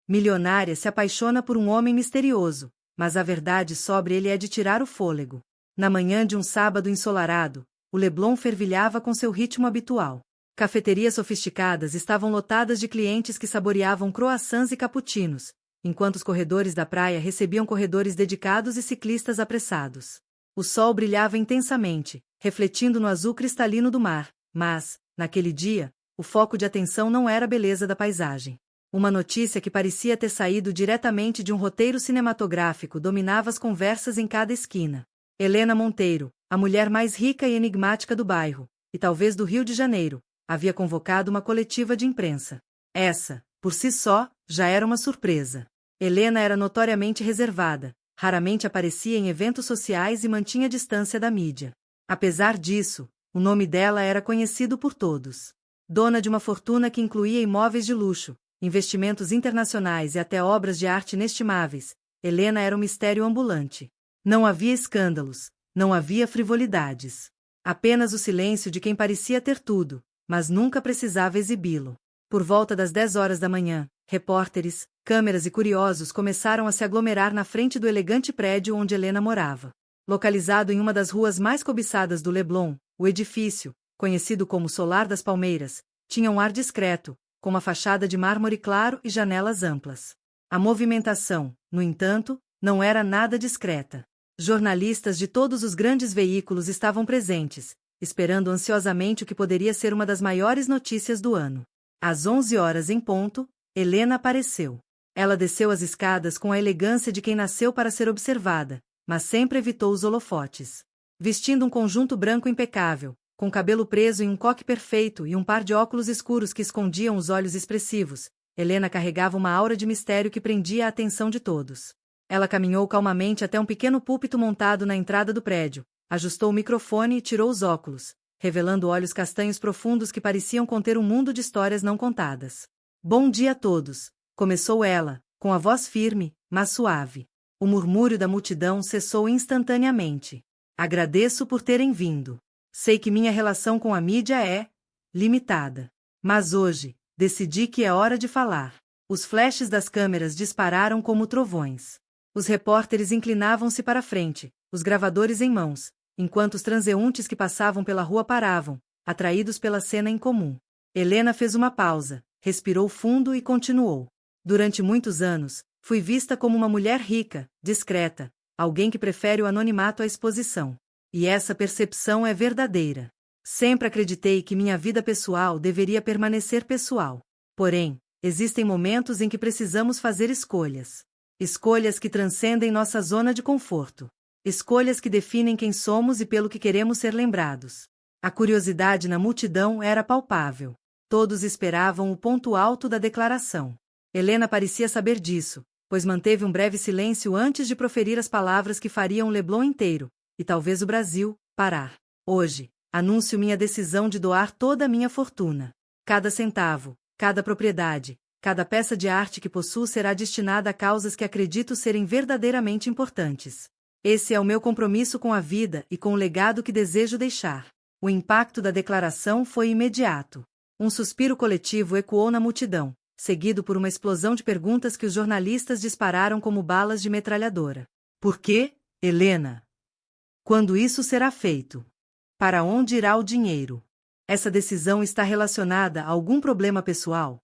Milionária se apaixona por um homem misterioso, mas a verdade sobre ele é de tirar o fôlego. Na manhã de um sábado ensolarado, o Leblon fervilhava com seu ritmo habitual. Cafeterias sofisticadas estavam lotadas de clientes que saboreavam croissants e cappuccinos, enquanto os corredores da praia recebiam corredores dedicados e ciclistas apressados. O sol brilhava intensamente, refletindo no azul cristalino do mar, mas, naquele dia, o foco de atenção não era a beleza da paisagem. Uma notícia que parecia ter saído diretamente de um roteiro cinematográfico dominava as conversas em cada esquina. Helena Monteiro, a mulher mais rica e enigmática do bairro, e talvez do Rio de Janeiro, havia convocado uma coletiva de imprensa. Essa, por si só, já era uma surpresa. Helena era notoriamente reservada, raramente aparecia em eventos sociais e mantinha distância da mídia. Apesar disso, o nome dela era conhecido por todos. Dona de uma fortuna que incluía imóveis de luxo, investimentos internacionais e até obras de arte inestimáveis, Helena era um mistério ambulante. Não havia escândalos, não havia frivolidades. Apenas o silêncio de quem parecia ter tudo, mas nunca precisava exibi-lo. Por volta das 10 horas da manhã, repórteres, câmeras e curiosos começaram a se aglomerar na frente do elegante prédio onde Helena morava. Localizado em uma das ruas mais cobiçadas do Leblon, o edifício, conhecido como Solar das Palmeiras, tinha um ar discreto, com uma fachada de mármore claro e janelas amplas. A movimentação, no entanto, não era nada discreta. Jornalistas de todos os grandes veículos estavam presentes, esperando ansiosamente o que poderia ser uma das maiores notícias do ano. Às 11 horas em ponto, Helena apareceu. Ela desceu as escadas com a elegância de quem nasceu para ser observada, mas sempre evitou os holofotes. Vestindo um conjunto branco impecável, com cabelo preso em um coque perfeito e um par de óculos escuros que escondiam os olhos expressivos, Helena carregava uma aura de mistério que prendia a atenção de todos. Ela caminhou calmamente até um pequeno púlpito montado na entrada do prédio, ajustou o microfone e tirou os óculos, revelando olhos castanhos profundos que pareciam conter um mundo de histórias não contadas. Bom dia a todos, começou ela, com a voz firme, mas suave. O murmúrio da multidão cessou instantaneamente. Agradeço por terem vindo. Sei que minha relação com a mídia é limitada. Mas hoje, decidi que é hora de falar. Os flashes das câmeras dispararam como trovões. Os repórteres inclinavam-se para a frente, os gravadores em mãos, enquanto os transeuntes que passavam pela rua paravam, atraídos pela cena incomum. Helena fez uma pausa, respirou fundo e continuou. Durante muitos anos, fui vista como uma mulher rica, discreta, alguém que prefere o anonimato à exposição. E essa percepção é verdadeira. Sempre acreditei que minha vida pessoal deveria permanecer pessoal. Porém, existem momentos em que precisamos fazer escolhas. Escolhas que transcendem nossa zona de conforto. Escolhas que definem quem somos e pelo que queremos ser lembrados. A curiosidade na multidão era palpável. Todos esperavam o ponto alto da declaração. Helena parecia saber disso, pois manteve um breve silêncio antes de proferir as palavras que fariam o Leblon inteiro, e talvez o Brasil, parar. Hoje, anuncio minha decisão de doar toda a minha fortuna. Cada centavo, cada propriedade, cada peça de arte que possuo será destinada a causas que acredito serem verdadeiramente importantes. Esse é o meu compromisso com a vida e com o legado que desejo deixar. O impacto da declaração foi imediato. Um suspiro coletivo ecoou na multidão, seguido por uma explosão de perguntas que os jornalistas dispararam como balas de metralhadora. Por quê, Helena? Quando isso será feito? Para onde irá o dinheiro? Essa decisão está relacionada a algum problema pessoal?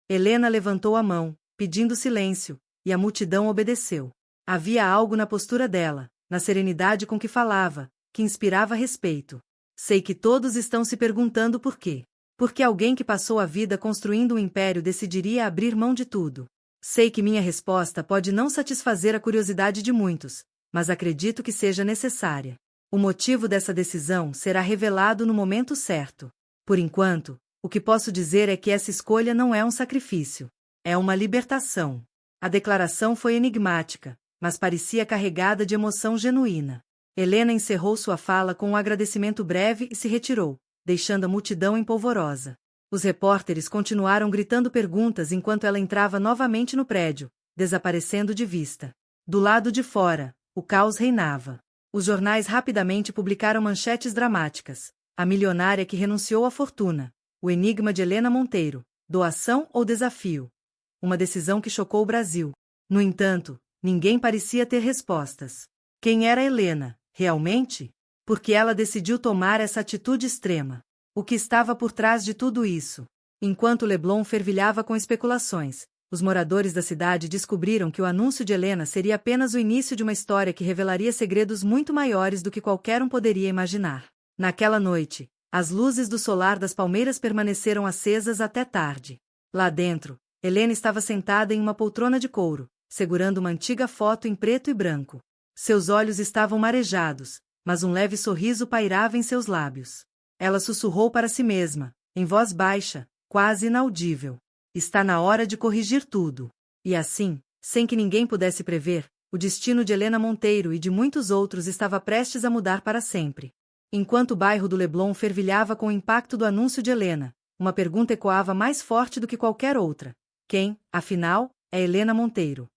Helena levantou a mão, pedindo silêncio, e a multidão obedeceu. Havia algo na postura dela, na serenidade com que falava, que inspirava respeito. Sei que todos estão se perguntando por quê. Porque alguém que passou a vida construindo um império decidiria abrir mão de tudo. Sei que minha resposta pode não satisfazer a curiosidade de muitos, mas acredito que seja necessária. O motivo dessa decisão será revelado no momento certo. Por enquanto, o que posso dizer é que essa escolha não é um sacrifício. É uma libertação. A declaração foi enigmática, mas parecia carregada de emoção genuína. Helena encerrou sua fala com um agradecimento breve e se retirou, deixando a multidão em polvorosa. Os repórteres continuaram gritando perguntas enquanto ela entrava novamente no prédio, desaparecendo de vista. Do lado de fora, o caos reinava. Os jornais rapidamente publicaram manchetes dramáticas. A milionária que renunciou à fortuna. O enigma de Helena Monteiro. Doação ou desafio? uma decisão que chocou o Brasil. No entanto, ninguém parecia ter respostas. Quem era Helena, realmente? Por que ela decidiu tomar essa atitude extrema? O que estava por trás de tudo isso? Enquanto Leblon fervilhava com especulações, os moradores da cidade descobriram que o anúncio de Helena seria apenas o início de uma história que revelaria segredos muito maiores do que qualquer um poderia imaginar. Naquela noite, as luzes do solar das palmeiras permaneceram acesas até tarde. Lá dentro, Helena estava sentada em uma poltrona de couro, segurando uma antiga foto em preto e branco. Seus olhos estavam marejados, mas um leve sorriso pairava em seus lábios. Ela sussurrou para si mesma, em voz baixa, quase inaudível: está na hora de corrigir tudo. E assim, sem que ninguém pudesse prever, o destino de Helena Monteiro e de muitos outros estava prestes a mudar para sempre. Enquanto o bairro do Leblon fervilhava com o impacto do anúncio de Helena, uma pergunta ecoava mais forte do que qualquer outra: quem, afinal, é Helena Monteiro?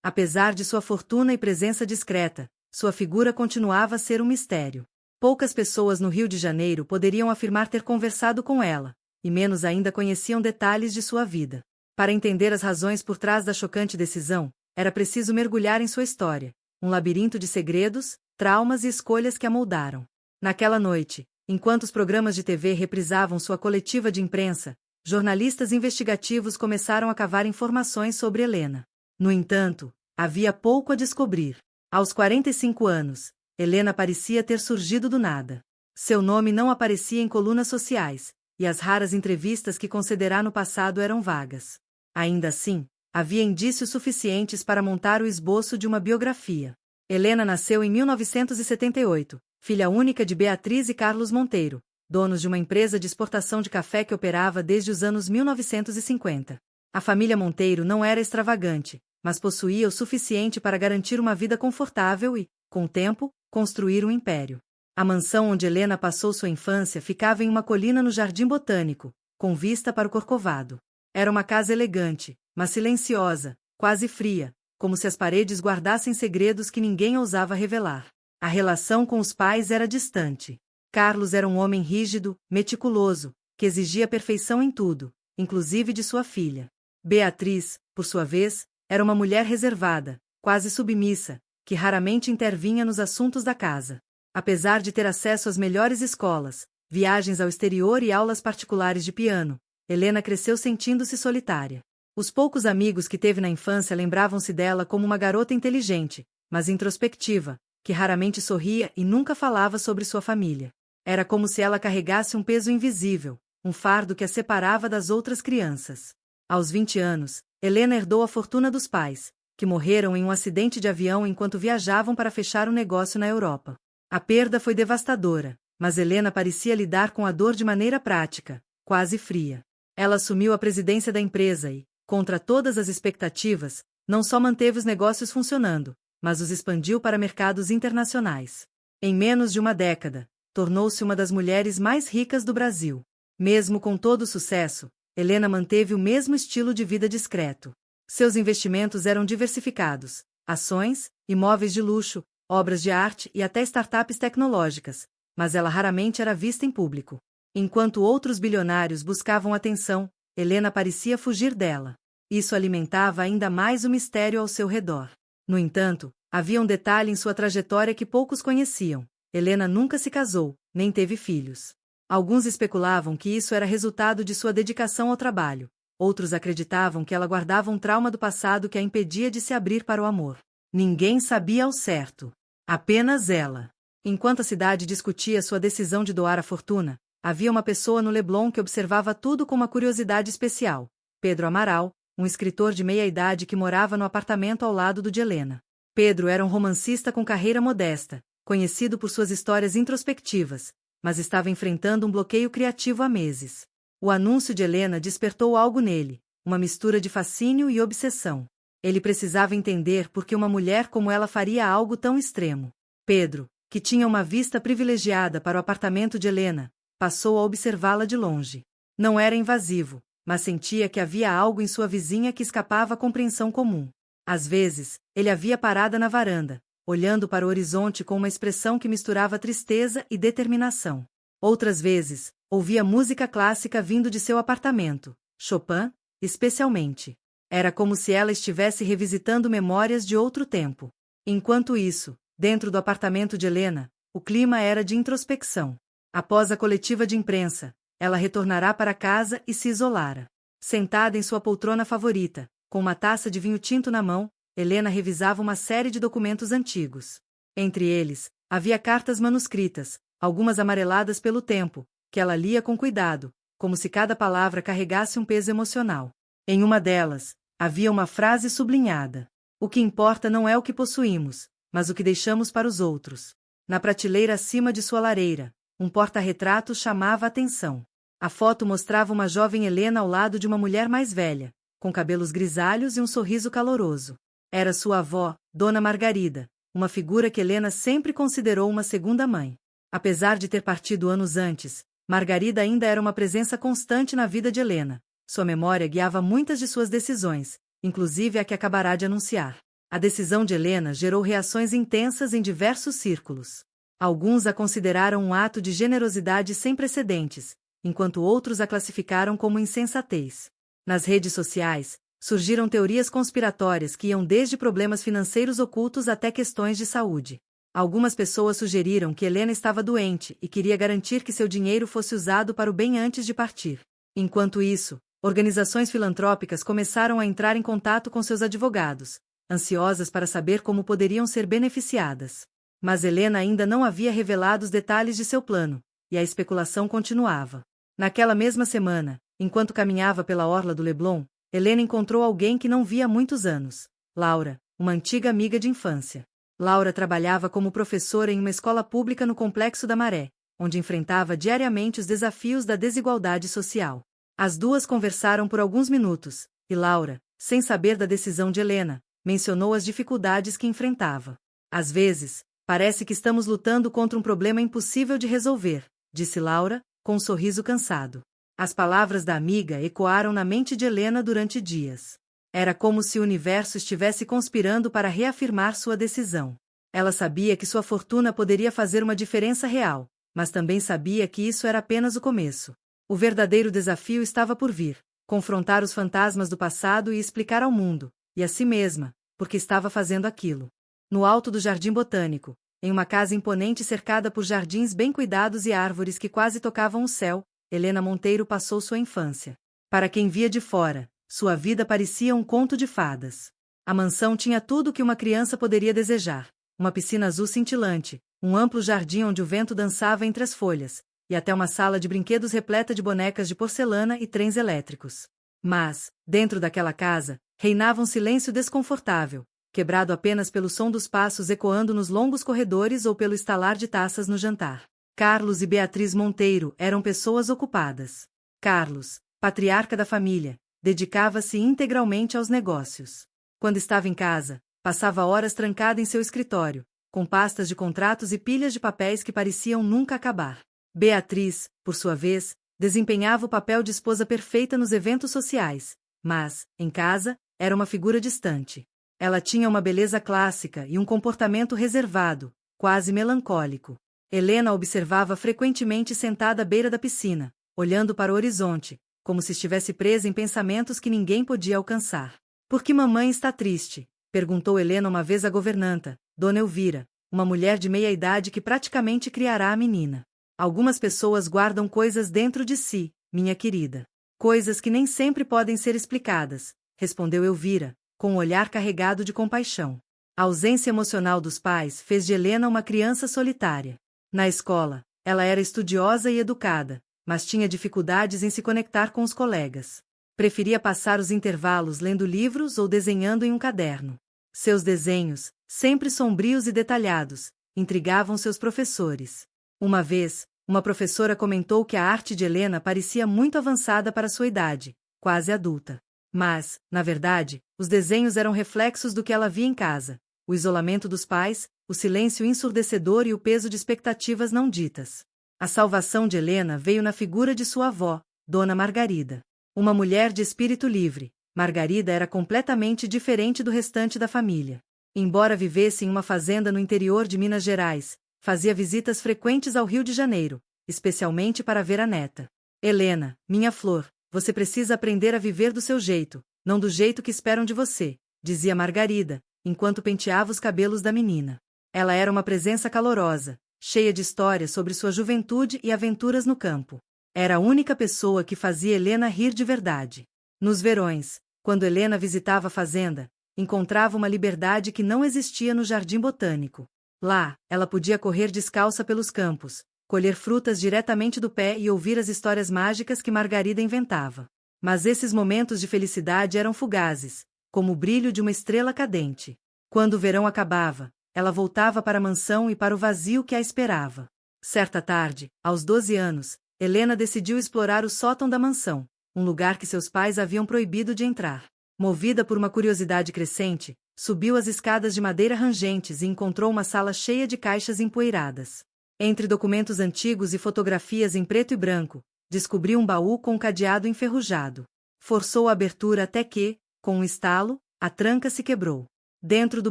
Apesar de sua fortuna e presença discreta, sua figura continuava a ser um mistério. Poucas pessoas no Rio de Janeiro poderiam afirmar ter conversado com ela, e menos ainda conheciam detalhes de sua vida. Para entender as razões por trás da chocante decisão, era preciso mergulhar em sua história, um labirinto de segredos, traumas e escolhas que a moldaram. Naquela noite, enquanto os programas de TV reprisavam sua coletiva de imprensa, jornalistas investigativos começaram a cavar informações sobre Helena. No entanto, havia pouco a descobrir. Aos 45 anos, Helena parecia ter surgido do nada. Seu nome não aparecia em colunas sociais, e as raras entrevistas que concederá no passado eram vagas. Ainda assim, havia indícios suficientes para montar o esboço de uma biografia. Helena nasceu em 1978, filha única de Beatriz e Carlos Monteiro, donos de uma empresa de exportação de café que operava desde os anos 1950. A família Monteiro não era extravagante, mas possuía o suficiente para garantir uma vida confortável e, com o tempo, construir um império. A mansão onde Helena passou sua infância ficava em uma colina no Jardim Botânico, com vista para o Corcovado. Era uma casa elegante, mas silenciosa, quase fria, como se as paredes guardassem segredos que ninguém ousava revelar. A relação com os pais era distante. Carlos era um homem rígido, meticuloso, que exigia perfeição em tudo, inclusive de sua filha. Beatriz, por sua vez, era uma mulher reservada, quase submissa, que raramente intervinha nos assuntos da casa. Apesar de ter acesso às melhores escolas, viagens ao exterior e aulas particulares de piano, Helena cresceu sentindo-se solitária. Os poucos amigos que teve na infância lembravam-se dela como uma garota inteligente, mas introspectiva, que raramente sorria e nunca falava sobre sua família. Era como se ela carregasse um peso invisível, um fardo que a separava das outras crianças. Aos 20 anos, Helena herdou a fortuna dos pais, que morreram em um acidente de avião enquanto viajavam para fechar um negócio na Europa. A perda foi devastadora, mas Helena parecia lidar com a dor de maneira prática, quase fria. Ela assumiu a presidência da empresa e, contra todas as expectativas, não só manteve os negócios funcionando, mas os expandiu para mercados internacionais. Em menos de uma década, tornou-se uma das mulheres mais ricas do Brasil. Mesmo com todo o sucesso, Helena manteve o mesmo estilo de vida discreto. Seus investimentos eram diversificados: ações, imóveis de luxo, obras de arte e até startups tecnológicas, mas ela raramente era vista em público. Enquanto outros bilionários buscavam atenção, Helena parecia fugir dela. Isso alimentava ainda mais o mistério ao seu redor. No entanto, havia um detalhe em sua trajetória que poucos conheciam: Helena nunca se casou, nem teve filhos. Alguns especulavam que isso era resultado de sua dedicação ao trabalho. Outros acreditavam que ela guardava um trauma do passado que a impedia de se abrir para o amor. Ninguém sabia ao certo. Apenas ela. Enquanto a cidade discutia sua decisão de doar a fortuna, havia uma pessoa no Leblon que observava tudo com uma curiosidade especial: Pedro Amaral, um escritor de meia-idade que morava no apartamento ao lado do de Helena. Pedro era um romancista com carreira modesta, conhecido por suas histórias introspectivas, mas estava enfrentando um bloqueio criativo há meses. O anúncio de Helena despertou algo nele, uma mistura de fascínio e obsessão. Ele precisava entender por que uma mulher como ela faria algo tão extremo. Pedro, que tinha uma vista privilegiada para o apartamento de Helena, passou a observá-la de longe. Não era invasivo, mas sentia que havia algo em sua vizinha que escapava à compreensão comum. Às vezes, ele a via parada na varanda, olhando para o horizonte com uma expressão que misturava tristeza e determinação. Outras vezes, ouvia música clássica vindo de seu apartamento, Chopin, especialmente. Era como se ela estivesse revisitando memórias de outro tempo. Enquanto isso, dentro do apartamento de Helena, o clima era de introspecção. Após a coletiva de imprensa, ela retornará para casa e se isolara. Sentada em sua poltrona favorita, com uma taça de vinho tinto na mão, Helena revisava uma série de documentos antigos. Entre eles, havia cartas manuscritas, algumas amareladas pelo tempo, que ela lia com cuidado, como se cada palavra carregasse um peso emocional. Em uma delas, havia uma frase sublinhada: "O que importa não é o que possuímos, mas o que deixamos para os outros." Na prateleira acima de sua lareira, um porta-retratos chamava a atenção. A foto mostrava uma jovem Helena ao lado de uma mulher mais velha, com cabelos grisalhos e um sorriso caloroso. Era sua avó, Dona Margarida, uma figura que Helena sempre considerou uma segunda mãe. Apesar de ter partido anos antes, Margarida ainda era uma presença constante na vida de Helena. Sua memória guiava muitas de suas decisões, inclusive a que acabará de anunciar. A decisão de Helena gerou reações intensas em diversos círculos. Alguns a consideraram um ato de generosidade sem precedentes, enquanto outros a classificaram como insensatez. Nas redes sociais, surgiram teorias conspiratórias que iam desde problemas financeiros ocultos até questões de saúde. Algumas pessoas sugeriram que Helena estava doente e queria garantir que seu dinheiro fosse usado para o bem antes de partir. Enquanto isso, organizações filantrópicas começaram a entrar em contato com seus advogados, ansiosas para saber como poderiam ser beneficiadas. Mas Helena ainda não havia revelado os detalhes de seu plano, e a especulação continuava. Naquela mesma semana, enquanto caminhava pela orla do Leblon, Helena encontrou alguém que não via há muitos anos: Laura, uma antiga amiga de infância. Laura trabalhava como professora em uma escola pública no Complexo da Maré, onde enfrentava diariamente os desafios da desigualdade social. As duas conversaram por alguns minutos, e Laura, sem saber da decisão de Helena, mencionou as dificuldades que enfrentava. "Às vezes, parece que estamos lutando contra um problema impossível de resolver", disse Laura, com um sorriso cansado. As palavras da amiga ecoaram na mente de Helena durante dias. Era como se o universo estivesse conspirando para reafirmar sua decisão. Ela sabia que sua fortuna poderia fazer uma diferença real, mas também sabia que isso era apenas o começo. O verdadeiro desafio estava por vir: confrontar os fantasmas do passado e explicar ao mundo, e a si mesma, por que estava fazendo aquilo. No alto do Jardim Botânico, em uma casa imponente cercada por jardins bem cuidados e árvores que quase tocavam o céu, Helena Monteiro passou sua infância. Para quem via de fora, sua vida parecia um conto de fadas. A mansão tinha tudo o que uma criança poderia desejar: uma piscina azul cintilante, um amplo jardim onde o vento dançava entre as folhas, e até uma sala de brinquedos repleta de bonecas de porcelana e trens elétricos. Mas, dentro daquela casa, reinava um silêncio desconfortável, quebrado apenas pelo som dos passos ecoando nos longos corredores ou pelo estalar de taças no jantar. Carlos e Beatriz Monteiro eram pessoas ocupadas. Carlos, patriarca da família, dedicava-se integralmente aos negócios. Quando estava em casa, passava horas trancada em seu escritório, com pastas de contratos e pilhas de papéis que pareciam nunca acabar. Beatriz, por sua vez, desempenhava o papel de esposa perfeita nos eventos sociais, mas, em casa, era uma figura distante. Ela tinha uma beleza clássica e um comportamento reservado, quase melancólico. Helena observava frequentemente sentada à beira da piscina, olhando para o horizonte, como se estivesse presa em pensamentos que ninguém podia alcançar. "Por que mamãe está triste?", perguntou Helena uma vez à governanta, Dona Elvira, uma mulher de meia idade que praticamente criará a menina. "Algumas pessoas guardam coisas dentro de si, minha querida. Coisas que nem sempre podem ser explicadas", respondeu Elvira, com um olhar carregado de compaixão. A ausência emocional dos pais fez de Helena uma criança solitária. Na escola, ela era estudiosa e educada, mas tinha dificuldades em se conectar com os colegas. Preferia passar os intervalos lendo livros ou desenhando em um caderno. Seus desenhos, sempre sombrios e detalhados, intrigavam seus professores. Uma vez, uma professora comentou que a arte de Helena parecia muito avançada para sua idade, quase adulta. Mas, na verdade, os desenhos eram reflexos do que ela via em casa: o isolamento dos pais, o silêncio ensurdecedor e o peso de expectativas não ditas. A salvação de Helena veio na figura de sua avó, Dona Margarida. Uma mulher de espírito livre, Margarida era completamente diferente do restante da família. Embora vivesse em uma fazenda no interior de Minas Gerais, fazia visitas frequentes ao Rio de Janeiro, especialmente para ver a neta. "Helena, minha flor, você precisa aprender a viver do seu jeito", não do jeito que esperam de você, dizia Margarida, enquanto penteava os cabelos da menina. Ela era uma presença calorosa, cheia de histórias sobre sua juventude e aventuras no campo. Era a única pessoa que fazia Helena rir de verdade. Nos verões, quando Helena visitava a fazenda, encontrava uma liberdade que não existia no jardim botânico. Lá, ela podia correr descalça pelos campos, colher frutas diretamente do pé e ouvir as histórias mágicas que Margarida inventava. Mas esses momentos de felicidade eram fugazes, como o brilho de uma estrela cadente. Quando o verão acabava, ela voltava para a mansão e para o vazio que a esperava. Certa tarde, aos 12 anos, Helena decidiu explorar o sótão da mansão, um lugar que seus pais haviam proibido de entrar. Movida por uma curiosidade crescente, subiu as escadas de madeira rangentes e encontrou uma sala cheia de caixas empoeiradas. Entre documentos antigos e fotografias em preto e branco, descobriu um baú com um cadeado enferrujado. Forçou a abertura até que, com um estalo, a tranca se quebrou. Dentro do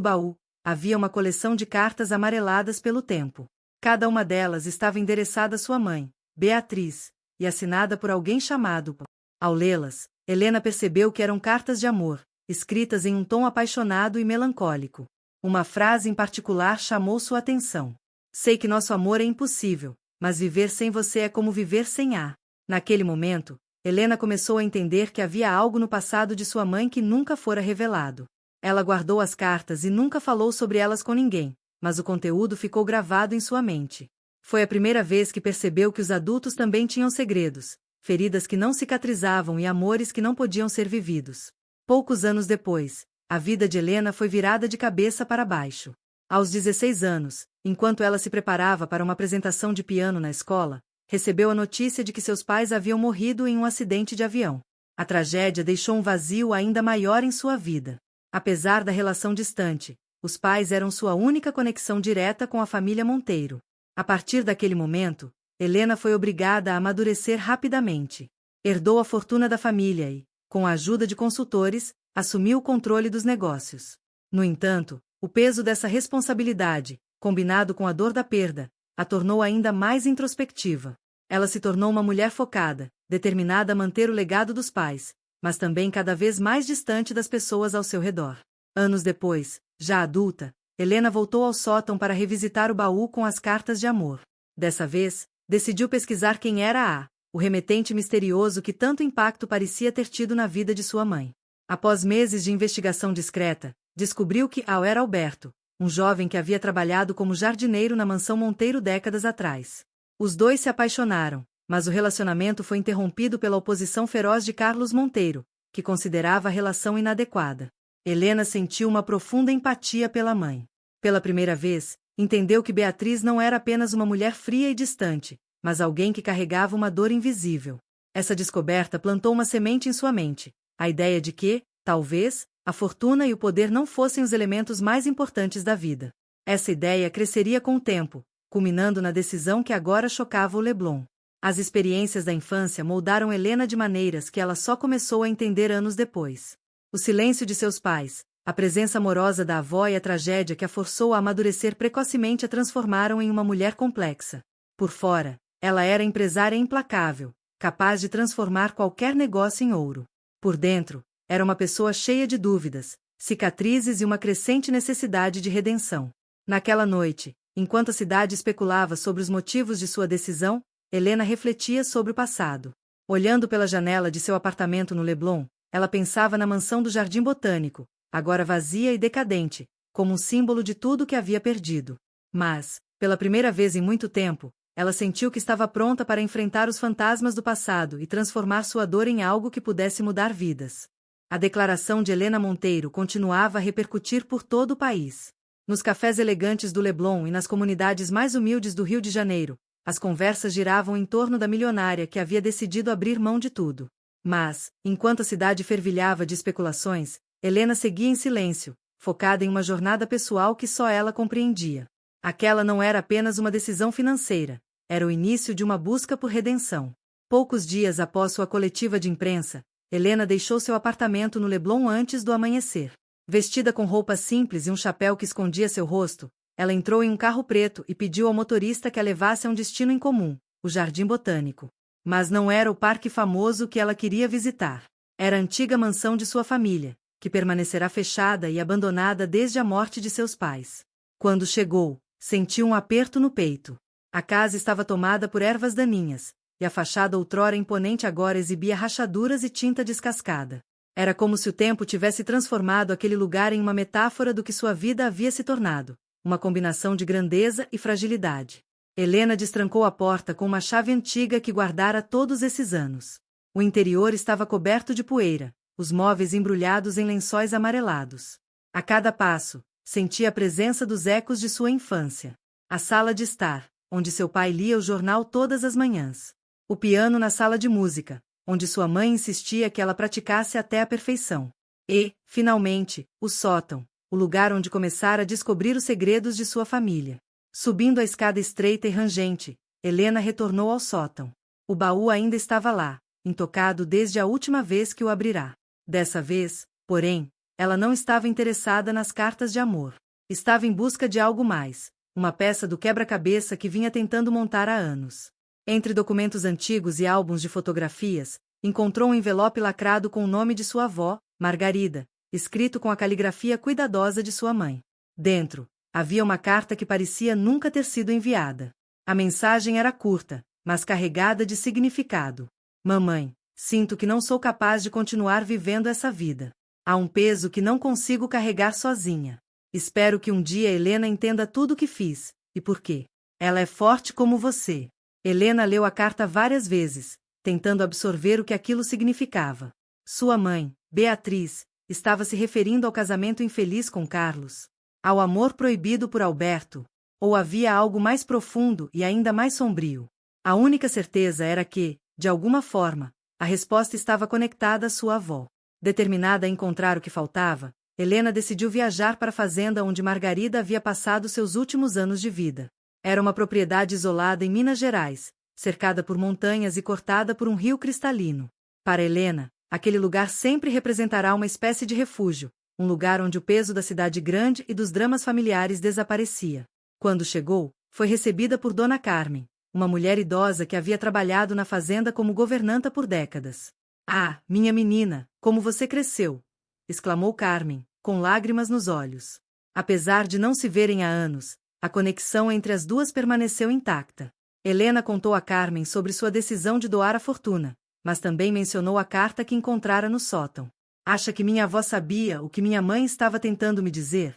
baú, havia uma coleção de cartas amareladas pelo tempo. Cada uma delas estava endereçada à sua mãe, Beatriz, e assinada por alguém chamado. Ao lê-las, Helena percebeu que eram cartas de amor, escritas em um tom apaixonado e melancólico. Uma frase em particular chamou sua atenção. Sei que nosso amor é impossível, mas viver sem você é como viver sem ar. Naquele momento, Helena começou a entender que havia algo no passado de sua mãe que nunca fora revelado. Ela guardou as cartas e nunca falou sobre elas com ninguém, mas o conteúdo ficou gravado em sua mente. Foi a primeira vez que percebeu que os adultos também tinham segredos, feridas que não cicatrizavam e amores que não podiam ser vividos. Poucos anos depois, a vida de Helena foi virada de cabeça para baixo. Aos 16 anos, enquanto ela se preparava para uma apresentação de piano na escola, recebeu a notícia de que seus pais haviam morrido em um acidente de avião. A tragédia deixou um vazio ainda maior em sua vida. Apesar da relação distante, os pais eram sua única conexão direta com a família Monteiro. A partir daquele momento, Helena foi obrigada a amadurecer rapidamente. Herdou a fortuna da família e, com a ajuda de consultores, assumiu o controle dos negócios. No entanto, o peso dessa responsabilidade, combinado com a dor da perda, a tornou ainda mais introspectiva. Ela se tornou uma mulher focada, determinada a manter o legado dos pais, mas também cada vez mais distante das pessoas ao seu redor. Anos depois, já adulta, Helena voltou ao sótão para revisitar o baú com as cartas de amor. Dessa vez, decidiu pesquisar quem era o remetente misterioso que tanto impacto parecia ter tido na vida de sua mãe. Após meses de investigação discreta, descobriu que era Alberto, um jovem que havia trabalhado como jardineiro na mansão Monteiro décadas atrás. Os dois se apaixonaram, mas o relacionamento foi interrompido pela oposição feroz de Carlos Monteiro, que considerava a relação inadequada. Helena sentiu uma profunda empatia pela mãe. Pela primeira vez, entendeu que Beatriz não era apenas uma mulher fria e distante, mas alguém que carregava uma dor invisível. Essa descoberta plantou uma semente em sua mente, a ideia de que, talvez, a fortuna e o poder não fossem os elementos mais importantes da vida. Essa ideia cresceria com o tempo, culminando na decisão que agora chocava o Leblon. As experiências da infância moldaram Helena de maneiras que ela só começou a entender anos depois. O silêncio de seus pais, a presença amorosa da avó e a tragédia que a forçou a amadurecer precocemente a transformaram em uma mulher complexa. Por fora, ela era empresária implacável, capaz de transformar qualquer negócio em ouro. Por dentro, era uma pessoa cheia de dúvidas, cicatrizes e uma crescente necessidade de redenção. Naquela noite, enquanto a cidade especulava sobre os motivos de sua decisão, Helena refletia sobre o passado. Olhando pela janela de seu apartamento no Leblon, ela pensava na mansão do Jardim Botânico, agora vazia e decadente, como um símbolo de tudo que havia perdido. Mas, pela primeira vez em muito tempo, ela sentiu que estava pronta para enfrentar os fantasmas do passado e transformar sua dor em algo que pudesse mudar vidas. A declaração de Helena Monteiro continuava a repercutir por todo o país. Nos cafés elegantes do Leblon e nas comunidades mais humildes do Rio de Janeiro, as conversas giravam em torno da milionária que havia decidido abrir mão de tudo. Mas, enquanto a cidade fervilhava de especulações, Helena seguia em silêncio, focada em uma jornada pessoal que só ela compreendia. Aquela não era apenas uma decisão financeira, era o início de uma busca por redenção. Poucos dias após sua coletiva de imprensa, Helena deixou seu apartamento no Leblon antes do amanhecer. Vestida com roupas simples e um chapéu que escondia seu rosto, ela entrou em um carro preto e pediu ao motorista que a levasse a um destino incomum, o Jardim Botânico. Mas não era o parque famoso que ela queria visitar. Era a antiga mansão de sua família, que permanecerá fechada e abandonada desde a morte de seus pais. Quando chegou, sentiu um aperto no peito. A casa estava tomada por ervas daninhas, e a fachada outrora imponente agora exibia rachaduras e tinta descascada. Era como se o tempo tivesse transformado aquele lugar em uma metáfora do que sua vida havia se tornado, uma combinação de grandeza e fragilidade. Helena destrancou a porta com uma chave antiga que guardara todos esses anos. O interior estava coberto de poeira, os móveis embrulhados em lençóis amarelados. A cada passo, sentia a presença dos ecos de sua infância. A sala de estar, onde seu pai lia o jornal todas as manhãs. O piano na sala de música, onde sua mãe insistia que ela praticasse até a perfeição. E, finalmente, o sótão, o lugar onde começara a descobrir os segredos de sua família. Subindo a escada estreita e rangente, Helena retornou ao sótão. O baú ainda estava lá, intocado desde a última vez que o abrirá. Dessa vez, porém, ela não estava interessada nas cartas de amor. Estava em busca de algo mais, uma peça do quebra-cabeça que vinha tentando montar há anos. Entre documentos antigos e álbuns de fotografias, encontrou um envelope lacrado com o nome de sua avó, Margarida, escrito com a caligrafia cuidadosa de sua mãe. Dentro, havia uma carta que parecia nunca ter sido enviada. A mensagem era curta, mas carregada de significado. Mamãe, sinto que não sou capaz de continuar vivendo essa vida. Há um peso que não consigo carregar sozinha. Espero que um dia Helena entenda tudo o que fiz, e por quê. Ela é forte como você. Helena leu a carta várias vezes, tentando absorver o que aquilo significava. Sua mãe, Beatriz, estava se referindo ao casamento infeliz com Carlos, ao amor proibido por Alberto, ou havia algo mais profundo e ainda mais sombrio. A única certeza era que, de alguma forma, a resposta estava conectada à sua avó. Determinada a encontrar o que faltava, Helena decidiu viajar para a fazenda onde Margarida havia passado seus últimos anos de vida. Era uma propriedade isolada em Minas Gerais, cercada por montanhas e cortada por um rio cristalino. Para Helena, aquele lugar sempre representará uma espécie de refúgio, um lugar onde o peso da cidade grande e dos dramas familiares desaparecia. Quando chegou, foi recebida por Dona Carmen, uma mulher idosa que havia trabalhado na fazenda como governanta por décadas. "Ah, minha menina, como você cresceu!" exclamou Carmen, com lágrimas nos olhos. Apesar de não se verem há anos, a conexão entre as duas permaneceu intacta. Helena contou a Carmen sobre sua decisão de doar a fortuna, mas também mencionou a carta que encontrara no sótão. "Acha que minha avó sabia o que minha mãe estava tentando me dizer?"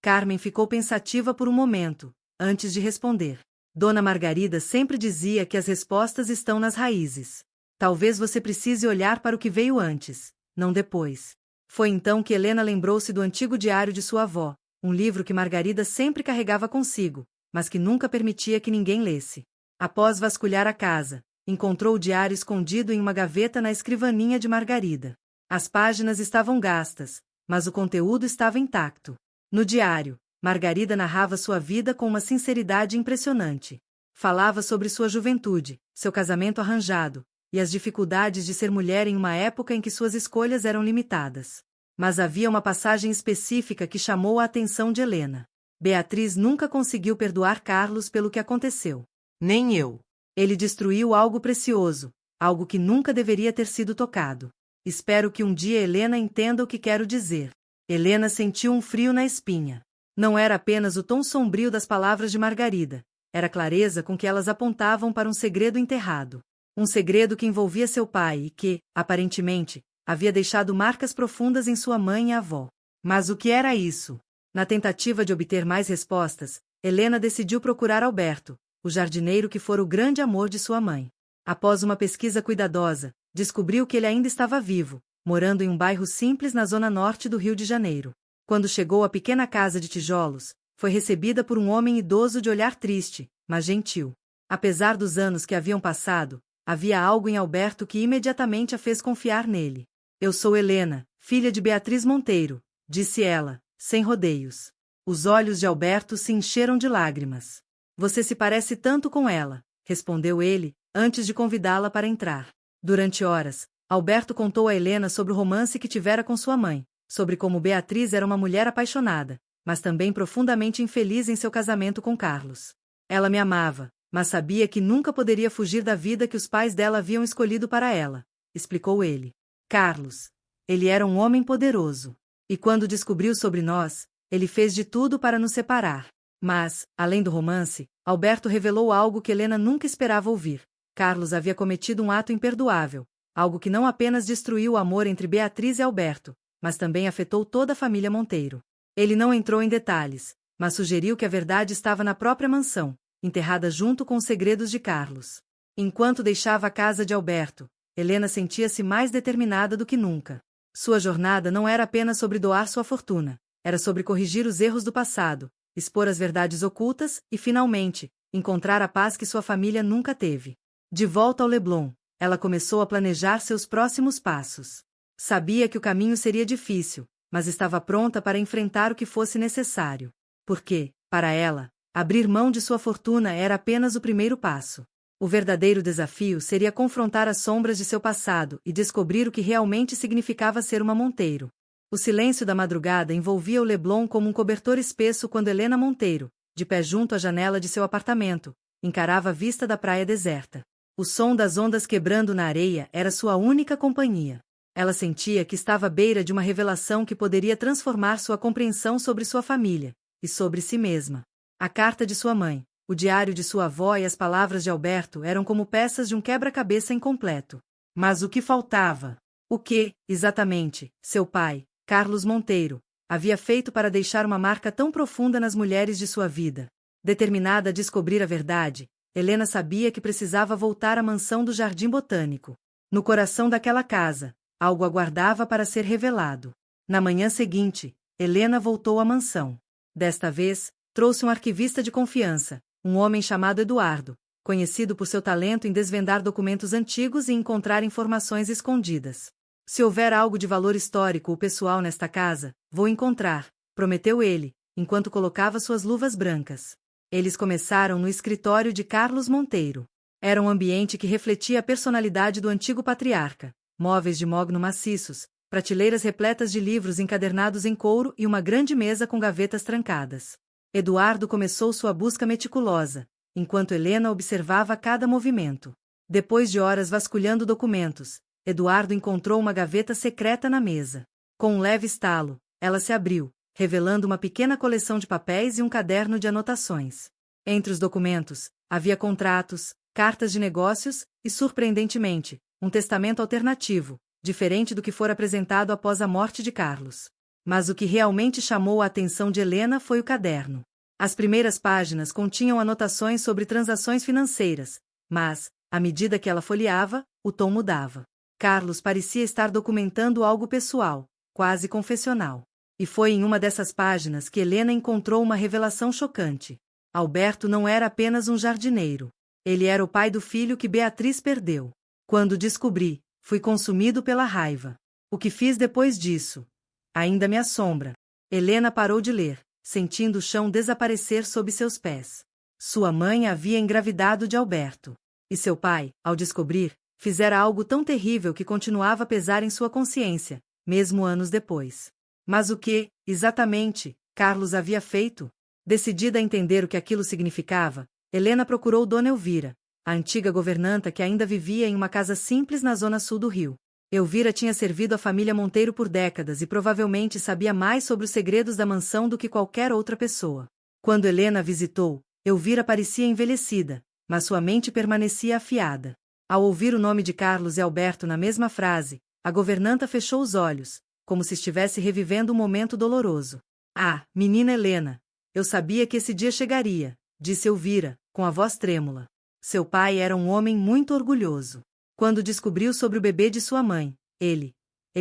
Carmen ficou pensativa por um momento, antes de responder. Dona Margarida sempre dizia que as respostas estão nas raízes. Talvez você precise olhar para o que veio antes, não depois. Foi então que Helena lembrou-se do antigo diário de sua avó, um livro que Margarida sempre carregava consigo, mas que nunca permitia que ninguém lesse. Após vasculhar a casa, encontrou o diário escondido em uma gaveta na escrivaninha de Margarida. As páginas estavam gastas, mas o conteúdo estava intacto. No diário, Margarida narrava sua vida com uma sinceridade impressionante. Falava sobre sua juventude, seu casamento arranjado, e as dificuldades de ser mulher em uma época em que suas escolhas eram limitadas. Mas havia uma passagem específica que chamou a atenção de Helena. Beatriz nunca conseguiu perdoar Carlos pelo que aconteceu. Nem eu. Ele destruiu algo precioso, algo que nunca deveria ter sido tocado. Espero que um dia Helena entenda o que quero dizer. Helena sentiu um frio na espinha. Não era apenas o tom sombrio das palavras de Margarida, era a clareza com que elas apontavam para um segredo enterrado. Um segredo que envolvia seu pai e que, aparentemente, havia deixado marcas profundas em sua mãe e avó. Mas o que era isso? Na tentativa de obter mais respostas, Helena decidiu procurar Alberto, o jardineiro que fora o grande amor de sua mãe. Após uma pesquisa cuidadosa, descobriu que ele ainda estava vivo, morando em um bairro simples na zona norte do Rio de Janeiro. Quando chegou à pequena casa de tijolos, foi recebida por um homem idoso de olhar triste, mas gentil. Apesar dos anos que haviam passado, havia algo em Alberto que imediatamente a fez confiar nele. "Eu sou Helena, filha de Beatriz Monteiro", disse ela, sem rodeios. Os olhos de Alberto se encheram de lágrimas. "Você se parece tanto com ela", respondeu ele, antes de convidá-la para entrar. Durante horas, Alberto contou a Helena sobre o romance que tivera com sua mãe, sobre como Beatriz era uma mulher apaixonada, mas também profundamente infeliz em seu casamento com Carlos. "Ela me amava, mas sabia que nunca poderia fugir da vida que os pais dela haviam escolhido para ela", explicou ele. Carlos. Ele era um homem poderoso. E quando descobriu sobre nós, ele fez de tudo para nos separar. Mas, além do romance, Alberto revelou algo que Helena nunca esperava ouvir. Carlos havia cometido um ato imperdoável, algo que não apenas destruiu o amor entre Beatriz e Alberto, mas também afetou toda a família Monteiro. Ele não entrou em detalhes, mas sugeriu que a verdade estava na própria mansão, enterrada junto com os segredos de Carlos. Enquanto deixava a casa de Alberto, Helena sentia-se mais determinada do que nunca. Sua jornada não era apenas sobre doar sua fortuna, era sobre corrigir os erros do passado, expor as verdades ocultas e, finalmente, encontrar a paz que sua família nunca teve. De volta ao Leblon, ela começou a planejar seus próximos passos. Sabia que o caminho seria difícil, mas estava pronta para enfrentar o que fosse necessário. Porque, para ela, abrir mão de sua fortuna era apenas o primeiro passo. O verdadeiro desafio seria confrontar as sombras de seu passado e descobrir o que realmente significava ser uma Monteiro. O silêncio da madrugada envolvia o Leblon como um cobertor espesso quando Helena Monteiro, de pé junto à janela de seu apartamento, encarava a vista da praia deserta. O som das ondas quebrando na areia era sua única companhia. Ela sentia que estava à beira de uma revelação que poderia transformar sua compreensão sobre sua família e sobre si mesma. A carta de sua mãe, o diário de sua avó e as palavras de Alberto eram como peças de um quebra-cabeça incompleto. Mas o que faltava? O que, exatamente, seu pai, Carlos Monteiro, havia feito para deixar uma marca tão profunda nas mulheres de sua vida? Determinada a descobrir a verdade, Helena sabia que precisava voltar à mansão do Jardim Botânico. No coração daquela casa, algo aguardava para ser revelado. Na manhã seguinte, Helena voltou à mansão. Desta vez, trouxe um arquivista de confiança, um homem chamado Eduardo, conhecido por seu talento em desvendar documentos antigos e encontrar informações escondidas. Se houver algo de valor histórico ou pessoal nesta casa, vou encontrar, prometeu ele, enquanto colocava suas luvas brancas. Eles começaram no escritório de Carlos Monteiro. Era um ambiente que refletia a personalidade do antigo patriarca. Móveis de mogno maciços, prateleiras repletas de livros encadernados em couro e uma grande mesa com gavetas trancadas. Eduardo começou sua busca meticulosa, enquanto Helena observava cada movimento. Depois de horas vasculhando documentos, Eduardo encontrou uma gaveta secreta na mesa. Com um leve estalo, ela se abriu, revelando uma pequena coleção de papéis e um caderno de anotações. Entre os documentos, havia contratos, cartas de negócios e, surpreendentemente, um testamento alternativo, diferente do que fora apresentado após a morte de Carlos. Mas o que realmente chamou a atenção de Helena foi o caderno. As primeiras páginas continham anotações sobre transações financeiras, mas, à medida que ela folheava, o tom mudava. Carlos parecia estar documentando algo pessoal, quase confessional. E foi em uma dessas páginas que Helena encontrou uma revelação chocante. Alberto não era apenas um jardineiro. Ele era o pai do filho que Beatriz perdeu. Quando descobri, fui consumido pela raiva. O que fiz depois disso? Ainda me assombra. Helena parou de ler, sentindo o chão desaparecer sob seus pés. Sua mãe havia engravidado de Alberto. E seu pai, ao descobrir, fizera algo tão terrível que continuava a pesar em sua consciência, mesmo anos depois. Mas o que, exatamente, Carlos havia feito? Decidida a entender o que aquilo significava, Helena procurou Dona Elvira, a antiga governanta que ainda vivia em uma casa simples na zona sul do Rio. Elvira tinha servido a família Monteiro por décadas e provavelmente sabia mais sobre os segredos da mansão do que qualquer outra pessoa. Quando Helena a visitou, Elvira parecia envelhecida, mas sua mente permanecia afiada. Ao ouvir o nome de Carlos e Alberto na mesma frase, a governanta fechou os olhos, como se estivesse revivendo um momento doloroso. Ah, menina Helena! Eu sabia que esse dia chegaria, disse Elvira, com a voz trêmula. Seu pai era um homem muito orgulhoso. Quando descobriu sobre o bebê de sua mãe, ele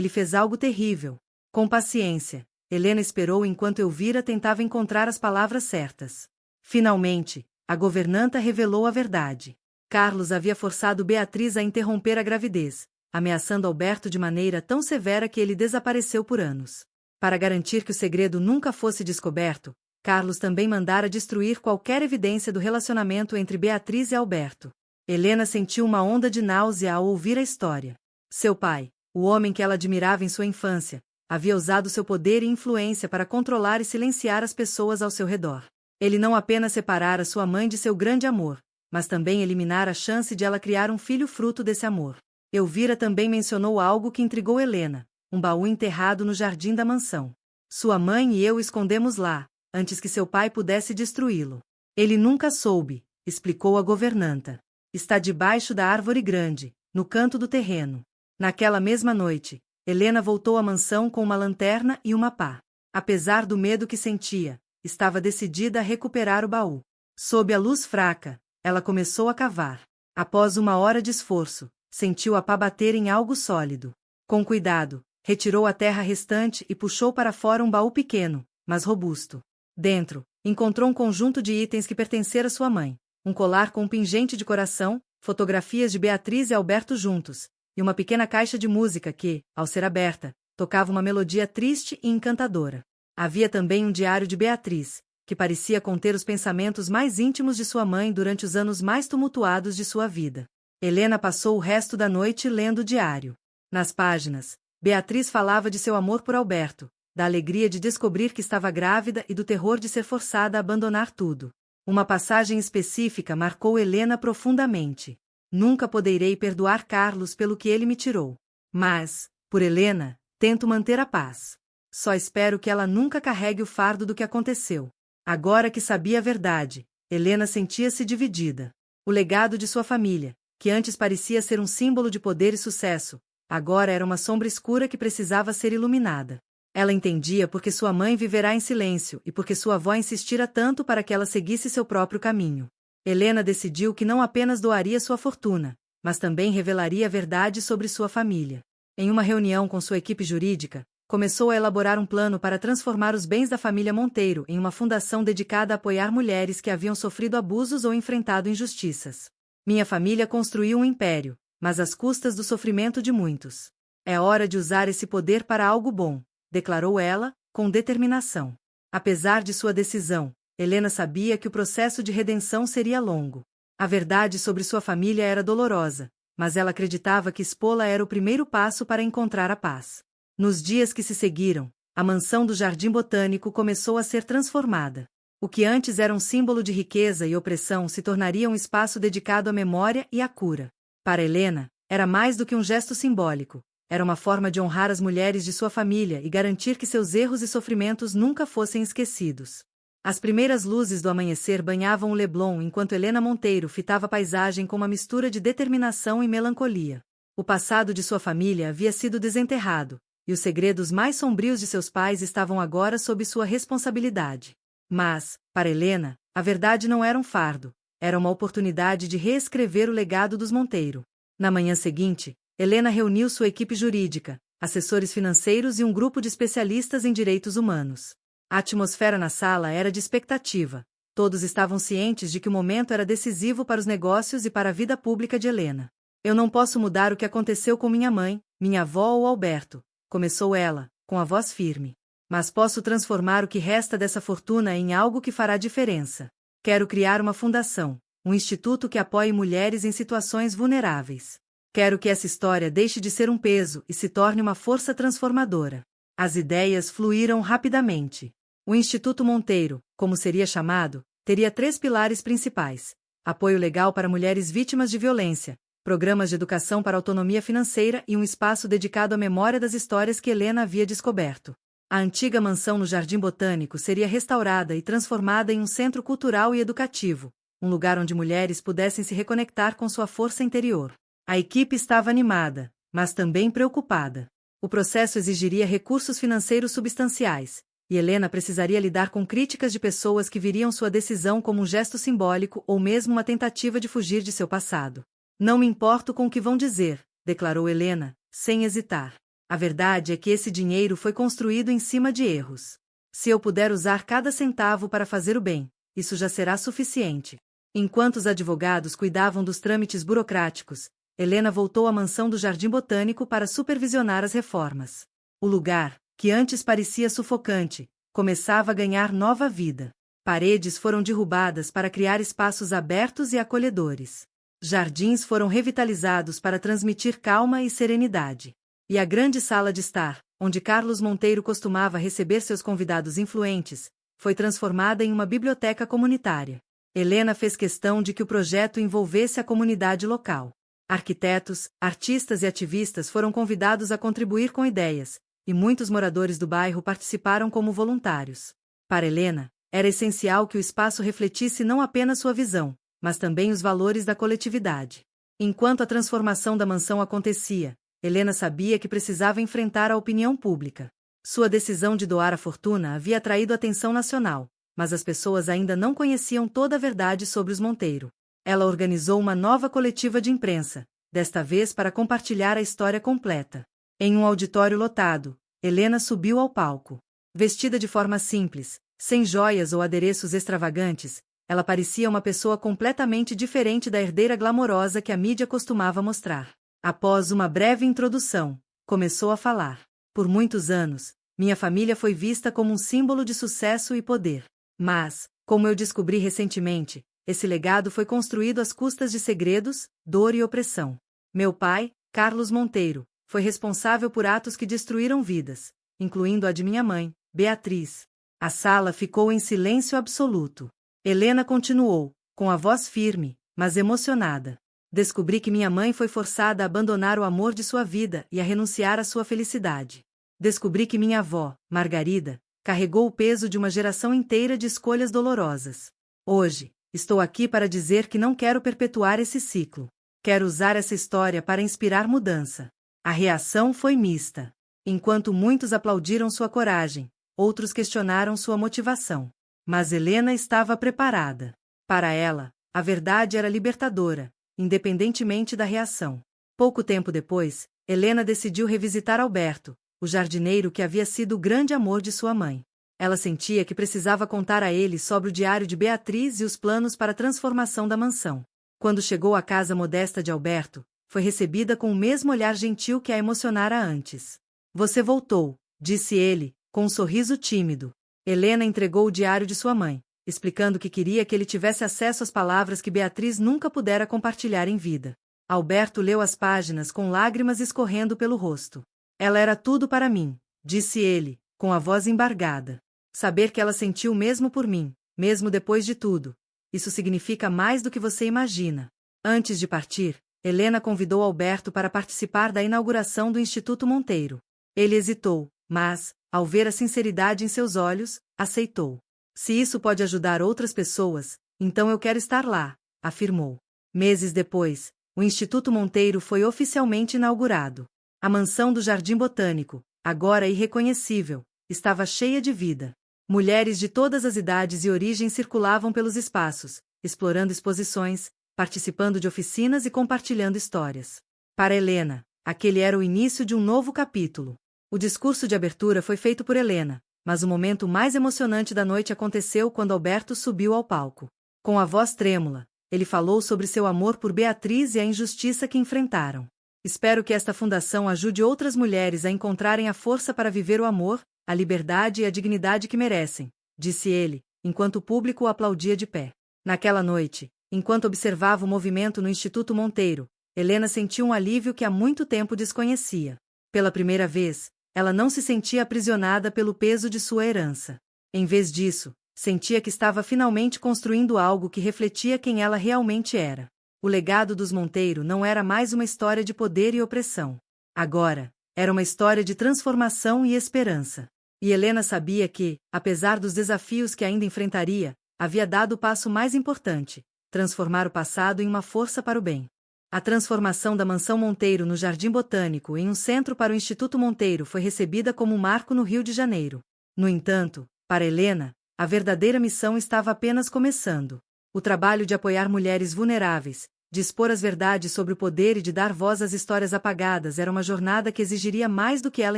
fez algo terrível. Com paciência, Helena esperou enquanto Elvira tentava encontrar as palavras certas. Finalmente, a governanta revelou a verdade. Carlos havia forçado Beatriz a interromper a gravidez, ameaçando Alberto de maneira tão severa que ele desapareceu por anos. Para garantir que o segredo nunca fosse descoberto, Carlos também mandara destruir qualquer evidência do relacionamento entre Beatriz e Alberto. Helena sentiu uma onda de náusea ao ouvir a história. Seu pai, o homem que ela admirava em sua infância, havia usado seu poder e influência para controlar e silenciar as pessoas ao seu redor. Ele não apenas separara sua mãe de seu grande amor, mas também eliminara a chance de ela criar um filho fruto desse amor. Elvira também mencionou algo que intrigou Helena: um baú enterrado no jardim da mansão. Sua mãe e eu escondemos lá, antes que seu pai pudesse destruí-lo. Ele nunca soube, explicou a governanta. Está debaixo da árvore grande, no canto do terreno. Naquela mesma noite, Helena voltou à mansão com uma lanterna e uma pá. Apesar do medo que sentia, estava decidida a recuperar o baú. Sob a luz fraca, ela começou a cavar. Após uma hora de esforço, sentiu a pá bater em algo sólido. Com cuidado, retirou a terra restante e puxou para fora um baú pequeno, mas robusto. Dentro, encontrou um conjunto de itens que pertencera à sua mãe: um colar com um pingente de coração, fotografias de Beatriz e Alberto juntos, e uma pequena caixa de música que, ao ser aberta, tocava uma melodia triste e encantadora. Havia também um diário de Beatriz, que parecia conter os pensamentos mais íntimos de sua mãe durante os anos mais tumultuados de sua vida. Helena passou o resto da noite lendo o diário. Nas páginas, Beatriz falava de seu amor por Alberto, da alegria de descobrir que estava grávida e do terror de ser forçada a abandonar tudo. Uma passagem específica marcou Helena profundamente. Nunca poderei perdoar Carlos pelo que ele me tirou. Mas, por Helena, tento manter a paz. Só espero que ela nunca carregue o fardo do que aconteceu. Agora que sabia a verdade, Helena sentia-se dividida. O legado de sua família, que antes parecia ser um símbolo de poder e sucesso, agora era uma sombra escura que precisava ser iluminada. Ela entendia porque sua mãe viverá em silêncio e porque sua avó insistira tanto para que ela seguisse seu próprio caminho. Helena decidiu que não apenas doaria sua fortuna, mas também revelaria a verdade sobre sua família. Em uma reunião com sua equipe jurídica, começou a elaborar um plano para transformar os bens da família Monteiro em uma fundação dedicada a apoiar mulheres que haviam sofrido abusos ou enfrentado injustiças. Minha família construiu um império, mas às custas do sofrimento de muitos. É hora de usar esse poder para algo bom, declarou ela, com determinação. Apesar de sua decisão, Helena sabia que o processo de redenção seria longo. A verdade sobre sua família era dolorosa, mas ela acreditava que expô-la era o primeiro passo para encontrar a paz. Nos dias que se seguiram, a mansão do Jardim Botânico começou a ser transformada. O que antes era um símbolo de riqueza e opressão se tornaria um espaço dedicado à memória e à cura. Para Helena, era mais do que um gesto simbólico. Era uma forma de honrar as mulheres de sua família e garantir que seus erros e sofrimentos nunca fossem esquecidos. As primeiras luzes do amanhecer banhavam o Leblon enquanto Helena Monteiro fitava a paisagem com uma mistura de determinação e melancolia. O passado de sua família havia sido desenterrado, e os segredos mais sombrios de seus pais estavam agora sob sua responsabilidade. Mas, para Helena, a verdade não era um fardo, era uma oportunidade de reescrever o legado dos Monteiro. Na manhã seguinte, Helena reuniu sua equipe jurídica, assessores financeiros e um grupo de especialistas em direitos humanos. A atmosfera na sala era de expectativa. Todos estavam cientes de que o momento era decisivo para os negócios e para a vida pública de Helena. Eu não posso mudar o que aconteceu com minha mãe, minha avó ou Alberto, começou ela, com a voz firme. Mas posso transformar o que resta dessa fortuna em algo que fará diferença. Quero criar uma fundação, um instituto que apoie mulheres em situações vulneráveis. Quero que essa história deixe de ser um peso e se torne uma força transformadora. As ideias fluíram rapidamente. O Instituto Monteiro, como seria chamado, teria 3 pilares principais: apoio legal para mulheres vítimas de violência, programas de educação para autonomia financeira e um espaço dedicado à memória das histórias que Helena havia descoberto. A antiga mansão no Jardim Botânico seria restaurada e transformada em um centro cultural e educativo, um lugar onde mulheres pudessem se reconectar com sua força interior. A equipe estava animada, mas também preocupada. O processo exigiria recursos financeiros substanciais, e Helena precisaria lidar com críticas de pessoas que viriam sua decisão como um gesto simbólico ou mesmo uma tentativa de fugir de seu passado. Não me importo com o que vão dizer, declarou Helena, sem hesitar. A verdade é que esse dinheiro foi construído em cima de erros. Se eu puder usar cada centavo para fazer o bem, isso já será suficiente. Enquanto os advogados cuidavam dos trâmites burocráticos, Helena voltou à mansão do Jardim Botânico para supervisionar as reformas. O lugar, que antes parecia sufocante, começava a ganhar nova vida. Paredes foram derrubadas para criar espaços abertos e acolhedores. Jardins foram revitalizados para transmitir calma e serenidade. E a grande sala de estar, onde Carlos Monteiro costumava receber seus convidados influentes, foi transformada em uma biblioteca comunitária. Helena fez questão de que o projeto envolvesse a comunidade local. Arquitetos, artistas e ativistas foram convidados a contribuir com ideias, e muitos moradores do bairro participaram como voluntários. Para Helena, era essencial que o espaço refletisse não apenas sua visão, mas também os valores da coletividade. Enquanto a transformação da mansão acontecia, Helena sabia que precisava enfrentar a opinião pública. Sua decisão de doar a fortuna havia atraído atenção nacional, mas as pessoas ainda não conheciam toda a verdade sobre os Monteiro. Ela organizou uma nova coletiva de imprensa, desta vez para compartilhar a história completa. Em um auditório lotado, Helena subiu ao palco. Vestida de forma simples, sem joias ou adereços extravagantes, ela parecia uma pessoa completamente diferente da herdeira glamourosa que a mídia costumava mostrar. Após uma breve introdução, começou a falar. Por muitos anos, minha família foi vista como um símbolo de sucesso e poder. Mas, como eu descobri recentemente, esse legado foi construído às custas de segredos, dor e opressão. Meu pai, Carlos Monteiro, foi responsável por atos que destruíram vidas, incluindo a de minha mãe, Beatriz. A sala ficou em silêncio absoluto. Helena continuou, com a voz firme, mas emocionada. Descobri que minha mãe foi forçada a abandonar o amor de sua vida e a renunciar à sua felicidade. Descobri que minha avó, Margarida, carregou o peso de uma geração inteira de escolhas dolorosas. Hoje, estou aqui para dizer que não quero perpetuar esse ciclo. Quero usar essa história para inspirar mudança. A reação foi mista. Enquanto muitos aplaudiram sua coragem, outros questionaram sua motivação. Mas Helena estava preparada. Para ela, a verdade era libertadora, independentemente da reação. Pouco tempo depois, Helena decidiu revisitar Alberto, o jardineiro que havia sido o grande amor de sua mãe. Ela sentia que precisava contar a ele sobre o diário de Beatriz e os planos para a transformação da mansão. Quando chegou à casa modesta de Alberto, foi recebida com o mesmo olhar gentil que a emocionara antes. Você voltou, disse ele, com um sorriso tímido. Helena entregou o diário de sua mãe, explicando que queria que ele tivesse acesso às palavras que Beatriz nunca pudera compartilhar em vida. Alberto leu as páginas com lágrimas escorrendo pelo rosto. Ela era tudo para mim, disse ele, com a voz embargada. Saber que ela sentiu o mesmo por mim, mesmo depois de tudo. Isso significa mais do que você imagina. Antes de partir, Helena convidou Alberto para participar da inauguração do Instituto Monteiro. Ele hesitou, mas, ao ver a sinceridade em seus olhos, aceitou. Se isso pode ajudar outras pessoas, então eu quero estar lá, afirmou. Meses depois, o Instituto Monteiro foi oficialmente inaugurado. A mansão do Jardim Botânico, agora irreconhecível, estava cheia de vida. Mulheres de todas as idades e origens circulavam pelos espaços, explorando exposições, participando de oficinas e compartilhando histórias. Para Helena, aquele era o início de um novo capítulo. O discurso de abertura foi feito por Helena, mas o momento mais emocionante da noite aconteceu quando Alberto subiu ao palco. Com a voz trêmula, ele falou sobre seu amor por Beatriz e a injustiça que enfrentaram. Espero que esta fundação ajude outras mulheres a encontrarem a força para viver o amor, a liberdade e a dignidade que merecem, disse ele, enquanto o público o aplaudia de pé. Naquela noite, enquanto observava o movimento no Instituto Monteiro, Helena sentiu um alívio que há muito tempo desconhecia. Pela primeira vez, ela não se sentia aprisionada pelo peso de sua herança. Em vez disso, sentia que estava finalmente construindo algo que refletia quem ela realmente era. O legado dos Monteiro não era mais uma história de poder e opressão. Agora, era uma história de transformação e esperança. E Helena sabia que, apesar dos desafios que ainda enfrentaria, havia dado o passo mais importante: transformar o passado em uma força para o bem. A transformação da Mansão Monteiro no Jardim Botânico em um centro para o Instituto Monteiro foi recebida como um marco no Rio de Janeiro. No entanto, para Helena, a verdadeira missão estava apenas começando. O trabalho de apoiar mulheres vulneráveis, de expor as verdades sobre o poder e de dar voz às histórias apagadas era uma jornada que exigiria mais do que ela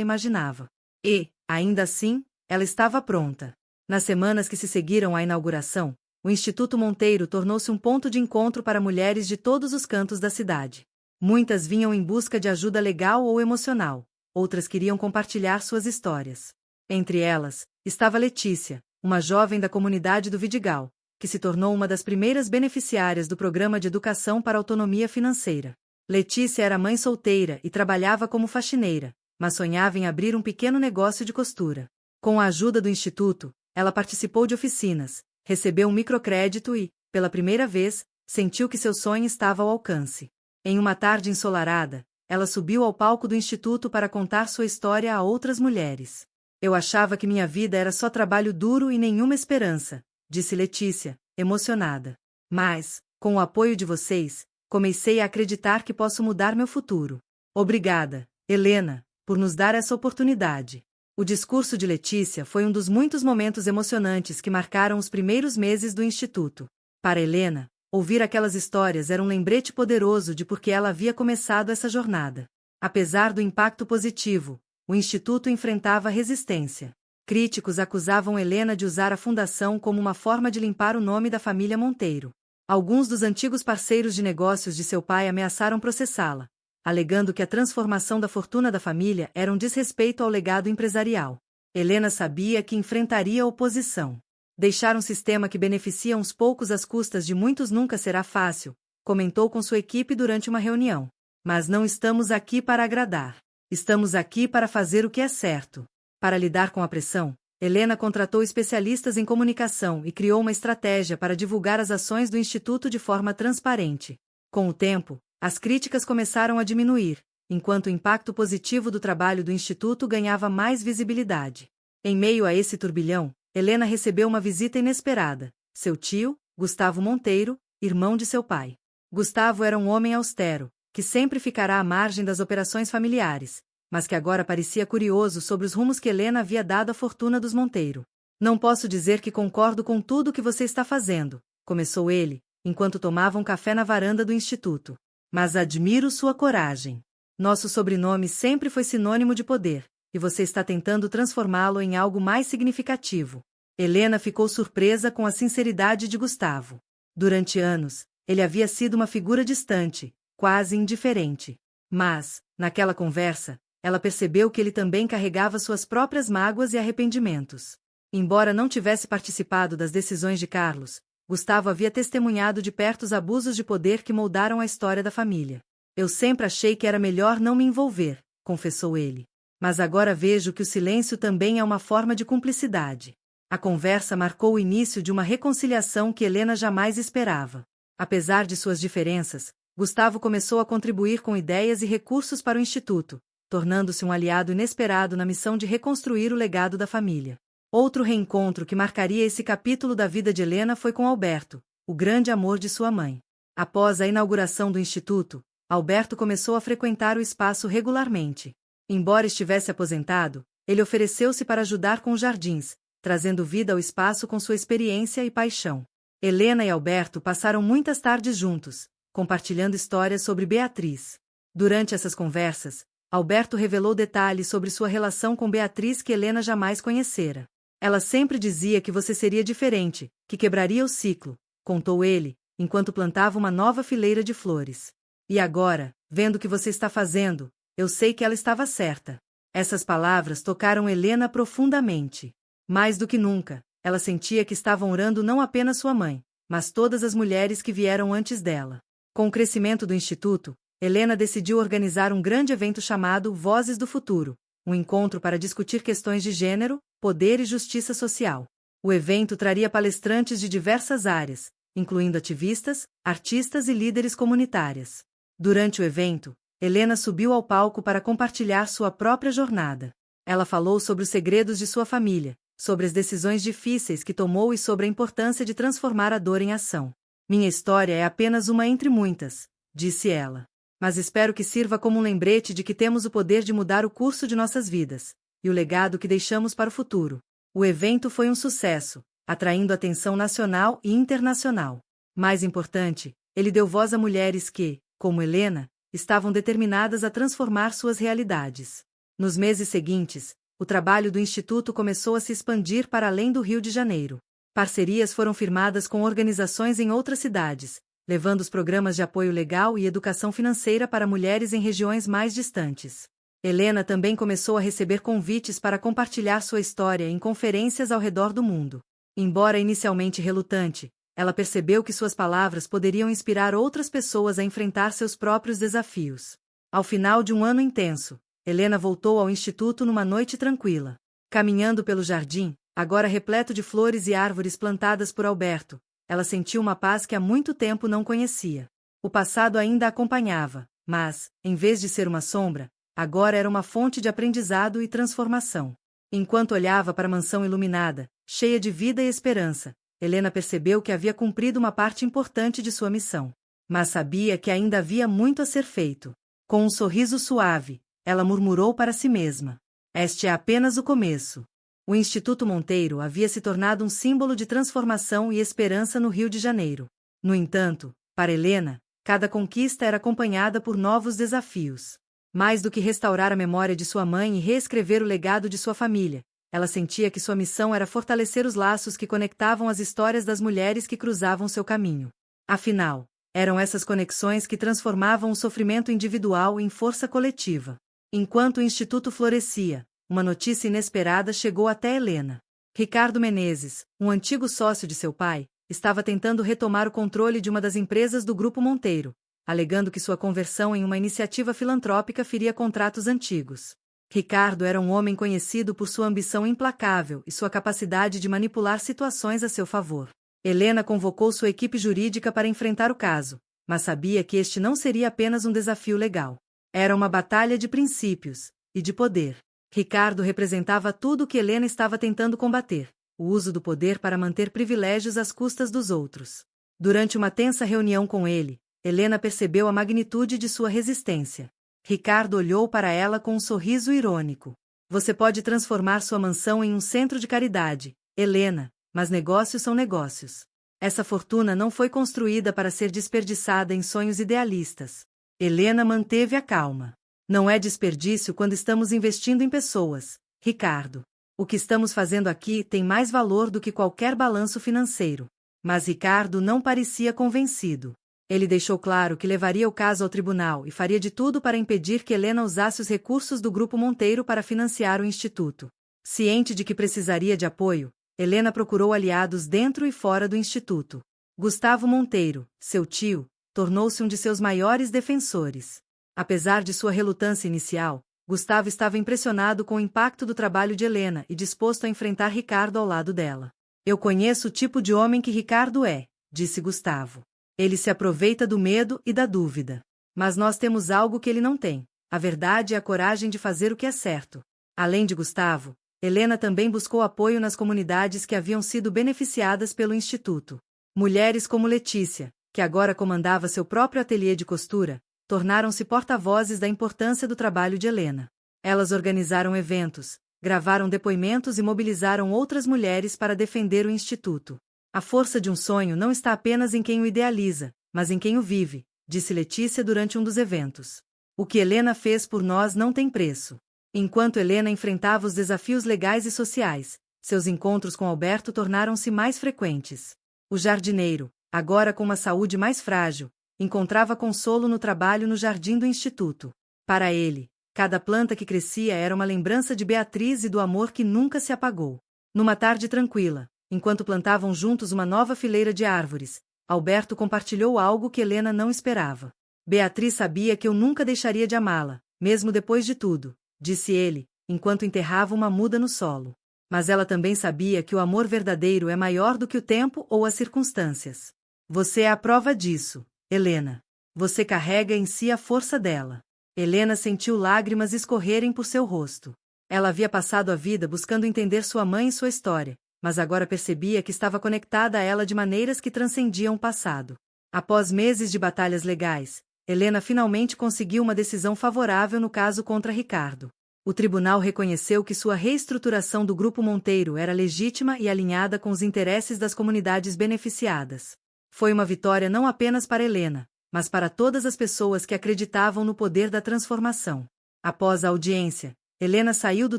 imaginava. E, ainda assim, ela estava pronta. Nas semanas que se seguiram à inauguração, o Instituto Monteiro tornou-se um ponto de encontro para mulheres de todos os cantos da cidade. Muitas vinham em busca de ajuda legal ou emocional, outras queriam compartilhar suas histórias. Entre elas, estava Letícia, uma jovem da comunidade do Vidigal, que se tornou uma das primeiras beneficiárias do Programa de Educação para a Autonomia Financeira. Letícia era mãe solteira e trabalhava como faxineira, mas sonhava em abrir um pequeno negócio de costura. Com a ajuda do Instituto, ela participou de oficinas, recebeu um microcrédito e, pela primeira vez, sentiu que seu sonho estava ao alcance. Em uma tarde ensolarada, ela subiu ao palco do instituto para contar sua história a outras mulheres. Eu achava que minha vida era só trabalho duro e nenhuma esperança, disse Letícia, emocionada. Mas, com o apoio de vocês, comecei a acreditar que posso mudar meu futuro. Obrigada, Helena, por nos dar essa oportunidade. O discurso de Letícia foi um dos muitos momentos emocionantes que marcaram os primeiros meses do instituto. Para Helena, ouvir aquelas histórias era um lembrete poderoso de por que ela havia começado essa jornada. Apesar do impacto positivo, o instituto enfrentava resistência. Críticos acusavam Helena de usar a fundação como uma forma de limpar o nome da família Monteiro. Alguns dos antigos parceiros de negócios de seu pai ameaçaram processá-la, alegando que a transformação da fortuna da família era um desrespeito ao legado empresarial. Helena sabia que enfrentaria oposição. Deixar um sistema que beneficia uns poucos às custas de muitos nunca será fácil, comentou com sua equipe durante uma reunião. Mas não estamos aqui para agradar. Estamos aqui para fazer o que é certo. Para lidar com a pressão, Helena contratou especialistas em comunicação e criou uma estratégia para divulgar as ações do Instituto de forma transparente. Com o tempo, as críticas começaram a diminuir, enquanto o impacto positivo do trabalho do Instituto ganhava mais visibilidade. Em meio a esse turbilhão, Helena recebeu uma visita inesperada. Seu tio, Gustavo Monteiro, irmão de seu pai. Gustavo era um homem austero, que sempre ficará à margem das operações familiares, mas que agora parecia curioso sobre os rumos que Helena havia dado à fortuna dos Monteiro. Não posso dizer que concordo com tudo o que você está fazendo, começou ele, enquanto tomavam café na varanda do instituto. Mas admiro sua coragem. Nosso sobrenome sempre foi sinônimo de poder, e você está tentando transformá-lo em algo mais significativo. Helena ficou surpresa com a sinceridade de Gustavo. Durante anos, ele havia sido uma figura distante, quase indiferente. Mas, naquela conversa, ela percebeu que ele também carregava suas próprias mágoas e arrependimentos. Embora não tivesse participado das decisões de Carlos, Gustavo havia testemunhado de perto os abusos de poder que moldaram a história da família. Eu sempre achei que era melhor não me envolver, confessou ele. Mas agora vejo que o silêncio também é uma forma de cumplicidade. A conversa marcou o início de uma reconciliação que Helena jamais esperava. Apesar de suas diferenças, Gustavo começou a contribuir com ideias e recursos para o Instituto, tornando-se um aliado inesperado na missão de reconstruir o legado da família. Outro reencontro que marcaria esse capítulo da vida de Helena foi com Alberto, o grande amor de sua mãe. Após a inauguração do Instituto, Alberto começou a frequentar o espaço regularmente. Embora estivesse aposentado, ele ofereceu-se para ajudar com os jardins, trazendo vida ao espaço com sua experiência e paixão. Helena e Alberto passaram muitas tardes juntos, compartilhando histórias sobre Beatriz. Durante essas conversas, Alberto revelou detalhes sobre sua relação com Beatriz que Helena jamais conhecera. Ela sempre dizia que você seria diferente, que quebraria o ciclo, contou ele, enquanto plantava uma nova fileira de flores. E agora, vendo o que você está fazendo, eu sei que ela estava certa. Essas palavras tocaram Helena profundamente. Mais do que nunca, ela sentia que estava honrando não apenas sua mãe, mas todas as mulheres que vieram antes dela. Com o crescimento do Instituto, Helena decidiu organizar um grande evento chamado Vozes do Futuro, um encontro para discutir questões de gênero, poder e justiça social. O evento traria palestrantes de diversas áreas, incluindo ativistas, artistas e líderes comunitárias. Durante o evento, Helena subiu ao palco para compartilhar sua própria jornada. Ela falou sobre os segredos de sua família, sobre as decisões difíceis que tomou e sobre a importância de transformar a dor em ação. Minha história é apenas uma entre muitas, disse ela. Mas espero que sirva como um lembrete de que temos o poder de mudar o curso de nossas vidas, e o legado que deixamos para o futuro. O evento foi um sucesso, atraindo atenção nacional e internacional. Mais importante, ele deu voz a mulheres que, como Helena, estavam determinadas a transformar suas realidades. Nos meses seguintes, o trabalho do Instituto começou a se expandir para além do Rio de Janeiro. Parcerias foram firmadas com organizações em outras cidades, levando os programas de apoio legal e educação financeira para mulheres em regiões mais distantes. Helena também começou a receber convites para compartilhar sua história em conferências ao redor do mundo. Embora inicialmente relutante, ela percebeu que suas palavras poderiam inspirar outras pessoas a enfrentar seus próprios desafios. Ao final de um ano intenso, Helena voltou ao Instituto numa noite tranquila. Caminhando pelo jardim, agora repleto de flores e árvores plantadas por Alberto, ela sentiu uma paz que há muito tempo não conhecia. O passado ainda a acompanhava, mas, em vez de ser uma sombra, agora era uma fonte de aprendizado e transformação. Enquanto olhava para a mansão iluminada, cheia de vida e esperança, Helena percebeu que havia cumprido uma parte importante de sua missão. Mas sabia que ainda havia muito a ser feito. Com um sorriso suave, ela murmurou para si mesma: este é apenas o começo. O Instituto Monteiro havia se tornado um símbolo de transformação e esperança no Rio de Janeiro. No entanto, para Helena, cada conquista era acompanhada por novos desafios. Mais do que restaurar a memória de sua mãe e reescrever o legado de sua família, ela sentia que sua missão era fortalecer os laços que conectavam as histórias das mulheres que cruzavam seu caminho. Afinal, eram essas conexões que transformavam o sofrimento individual em força coletiva. Enquanto o Instituto florescia, uma notícia inesperada chegou até Helena. Ricardo Menezes, um antigo sócio de seu pai, estava tentando retomar o controle de uma das empresas do Grupo Monteiro, alegando que sua conversão em uma iniciativa filantrópica feria contratos antigos. Ricardo era um homem conhecido por sua ambição implacável e sua capacidade de manipular situações a seu favor. Helena convocou sua equipe jurídica para enfrentar o caso, mas sabia que este não seria apenas um desafio legal. Era uma batalha de princípios e de poder. Ricardo representava tudo o que Helena estava tentando combater: o uso do poder para manter privilégios às custas dos outros. Durante uma tensa reunião com ele, Helena percebeu a magnitude de sua resistência. Ricardo olhou para ela com um sorriso irônico. Você pode transformar sua mansão em um centro de caridade, Helena, mas negócios são negócios. Essa fortuna não foi construída para ser desperdiçada em sonhos idealistas. Helena manteve a calma. Não é desperdício quando estamos investindo em pessoas, Ricardo. O que estamos fazendo aqui tem mais valor do que qualquer balanço financeiro. Mas Ricardo não parecia convencido. Ele deixou claro que levaria o caso ao tribunal e faria de tudo para impedir que Helena usasse os recursos do Grupo Monteiro para financiar o Instituto. Ciente de que precisaria de apoio, Helena procurou aliados dentro e fora do Instituto. Gustavo Monteiro, seu tio, tornou-se um de seus maiores defensores. Apesar de sua relutância inicial, Gustavo estava impressionado com o impacto do trabalho de Helena e disposto a enfrentar Ricardo ao lado dela. Eu conheço o tipo de homem que Ricardo é, disse Gustavo. Ele se aproveita do medo e da dúvida. Mas nós temos algo que ele não tem: a verdade e a coragem de fazer o que é certo. Além de Gustavo, Helena também buscou apoio nas comunidades que haviam sido beneficiadas pelo Instituto. Mulheres como Letícia, que agora comandava seu próprio ateliê de costura, tornaram-se porta-vozes da importância do trabalho de Helena. Elas organizaram eventos, gravaram depoimentos e mobilizaram outras mulheres para defender o Instituto. A força de um sonho não está apenas em quem o idealiza, mas em quem o vive, disse Letícia durante um dos eventos. O que Helena fez por nós não tem preço. Enquanto Helena enfrentava os desafios legais e sociais, seus encontros com Alberto tornaram-se mais frequentes. O jardineiro, agora com uma saúde mais frágil, encontrava consolo no trabalho no jardim do Instituto. Para ele, cada planta que crescia era uma lembrança de Beatriz e do amor que nunca se apagou. Numa tarde tranquila, enquanto plantavam juntos uma nova fileira de árvores, Alberto compartilhou algo que Helena não esperava. Beatriz sabia que eu nunca deixaria de amá-la, mesmo depois de tudo, disse ele, enquanto enterrava uma muda no solo. Mas ela também sabia que o amor verdadeiro é maior do que o tempo ou as circunstâncias. Você é a prova disso, Helena. Você carrega em si a força dela. Helena sentiu lágrimas escorrerem por seu rosto. Ela havia passado a vida buscando entender sua mãe e sua história, mas agora percebia que estava conectada a ela de maneiras que transcendiam o passado. Após meses de batalhas legais, Helena finalmente conseguiu uma decisão favorável no caso contra Ricardo. O tribunal reconheceu que sua reestruturação do Grupo Monteiro era legítima e alinhada com os interesses das comunidades beneficiadas. Foi uma vitória não apenas para Helena, mas para todas as pessoas que acreditavam no poder da transformação. Após a audiência, Helena saiu do